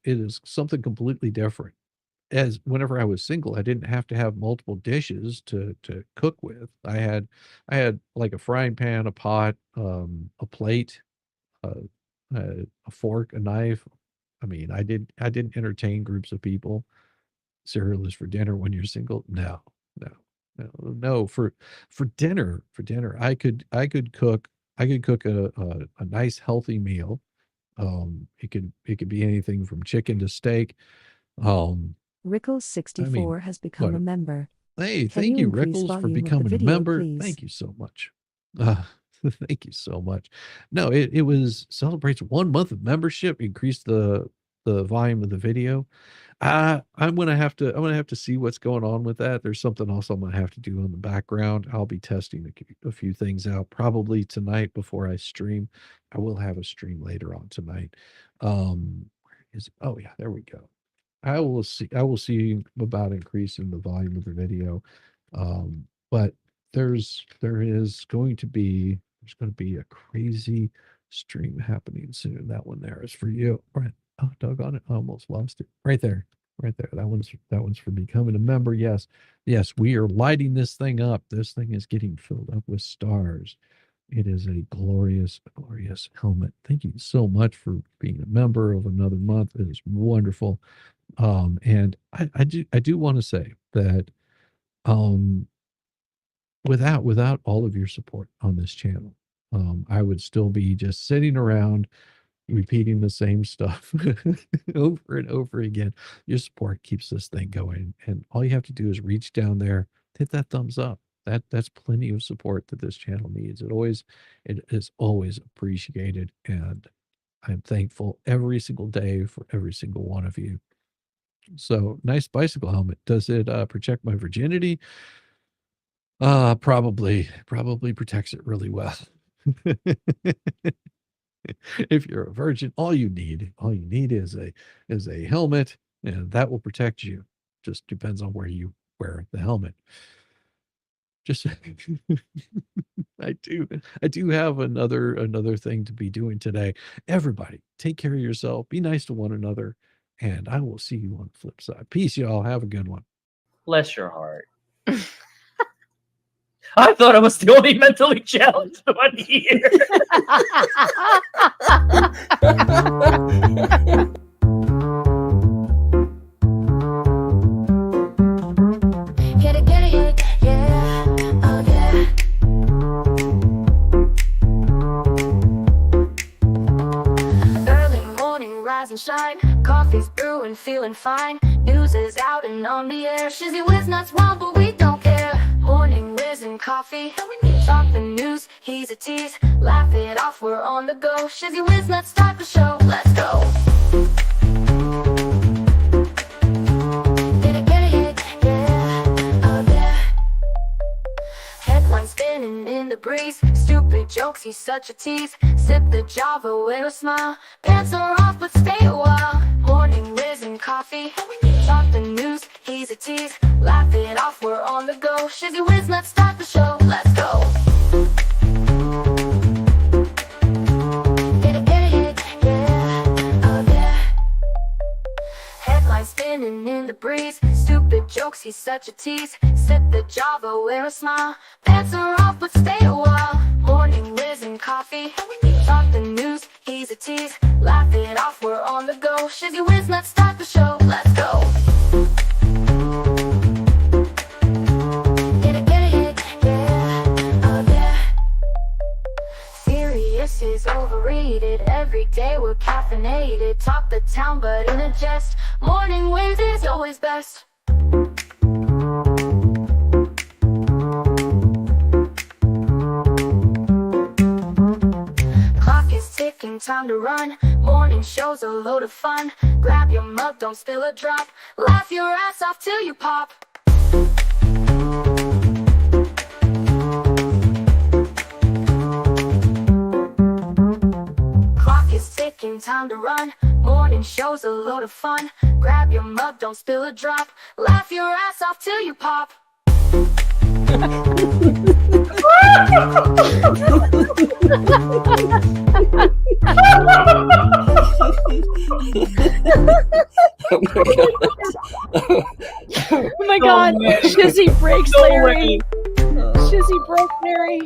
is something completely different. As whenever I was single, I didn't have to have multiple dishes to cook with. I had like a frying pan, a pot, a plate, a a fork, a knife. I mean, I didn't entertain groups of people. Cereal is for dinner when you're single. No, no, no, no. For dinner, I could cook a nice healthy meal. It could be anything from chicken to steak. Rickles64 has become a member. Hey, Can thank you you, increase Rickles, for volume of the becoming a video, member. please? Thank you so much. Thank you so much. No, it was celebrates 1 month of membership, increased the volume of the video. I'm gonna have to see what's going on with that. There's something else I'm gonna have to do in the background. I'll be testing a few things out probably tonight before I stream. I will have a stream later on tonight. Where is it? Oh yeah, there we go. I will see about increasing the volume of the video. But there is going to be a crazy stream happening soon. That one there is for you. Right. Oh, doggone it. I almost lost it. Right there. Right there. That one's for becoming a member. Yes. Yes, we are lighting this thing up. This thing is getting filled up with stars. It is a glorious, glorious helmet. Thank you so much for being a member of another month. It is wonderful. And I do want to say that without all of your support on this channel, I would still be just sitting around repeating the same stuff over and over again. Your support keeps this thing going, and all you have to do is reach down there, hit that thumbs up. That's plenty of support that this channel needs. It is always appreciated, and I'm thankful every single day for every single one of you. So, nice bicycle helmet. Does it protect my virginity? Probably protects it really well. If you're a virgin, all you need is a helmet, and that will protect you. Just depends on where you wear the helmet. Just I do have another thing to be doing today. Everybody, take care of yourself, be nice to one another, and I will see you on the flip side. Peace, y'all. Have a good one. Bless your heart. I thought I was the only mentally challenged one here. Get it, yeah, oh yeah. Early morning, rise and shine. Coffee's brewing, feeling fine. News is out and on the air. Shizzy Whiz nuts wild, but we don't care. Morning Whiz and Coffee. Talk the news, he's a tease. Laugh it off, we're on the go. Shizzy Whiz nuts, start the show. Let's go. Get it, yeah, oh yeah. Headlines spinning in the breeze. Stupid jokes, he's such a tease. Sip the Java, wear a smile. Pants are off, but stay a while. Morning Whiz and Coffee. Talk the news, he's a tease. Laugh it off, we're on the go. Shizzy Whiz, let's start the show. Let's go. Get it, yeah, oh yeah. Headlines spinning in the breeze. Stupid jokes, he's such a tease. Sip the Java, wear a smile. Pants are off, but stay a while. Morning Whiz and Coffee. Talk the news, he's a tease. Laugh it off, we're on the go. Shizzy Whiz, let's start the show. Let's go. Get it, yeah, oh yeah. Serious is overrated. Every day we're caffeinated. Talk the town, but in a jest. Morning Whiz is always best. Clock is ticking, time to run. Morning show's a load of fun. Grab your mug, don't spill a drop. Laugh your ass off till you pop. Clock is ticking, time to run. Morning show's a load of fun. Grab your mug, don't spill a drop. Laugh your ass off till you pop. Oh my god, Shizzy breaks Larry. Shizzy broke Larry.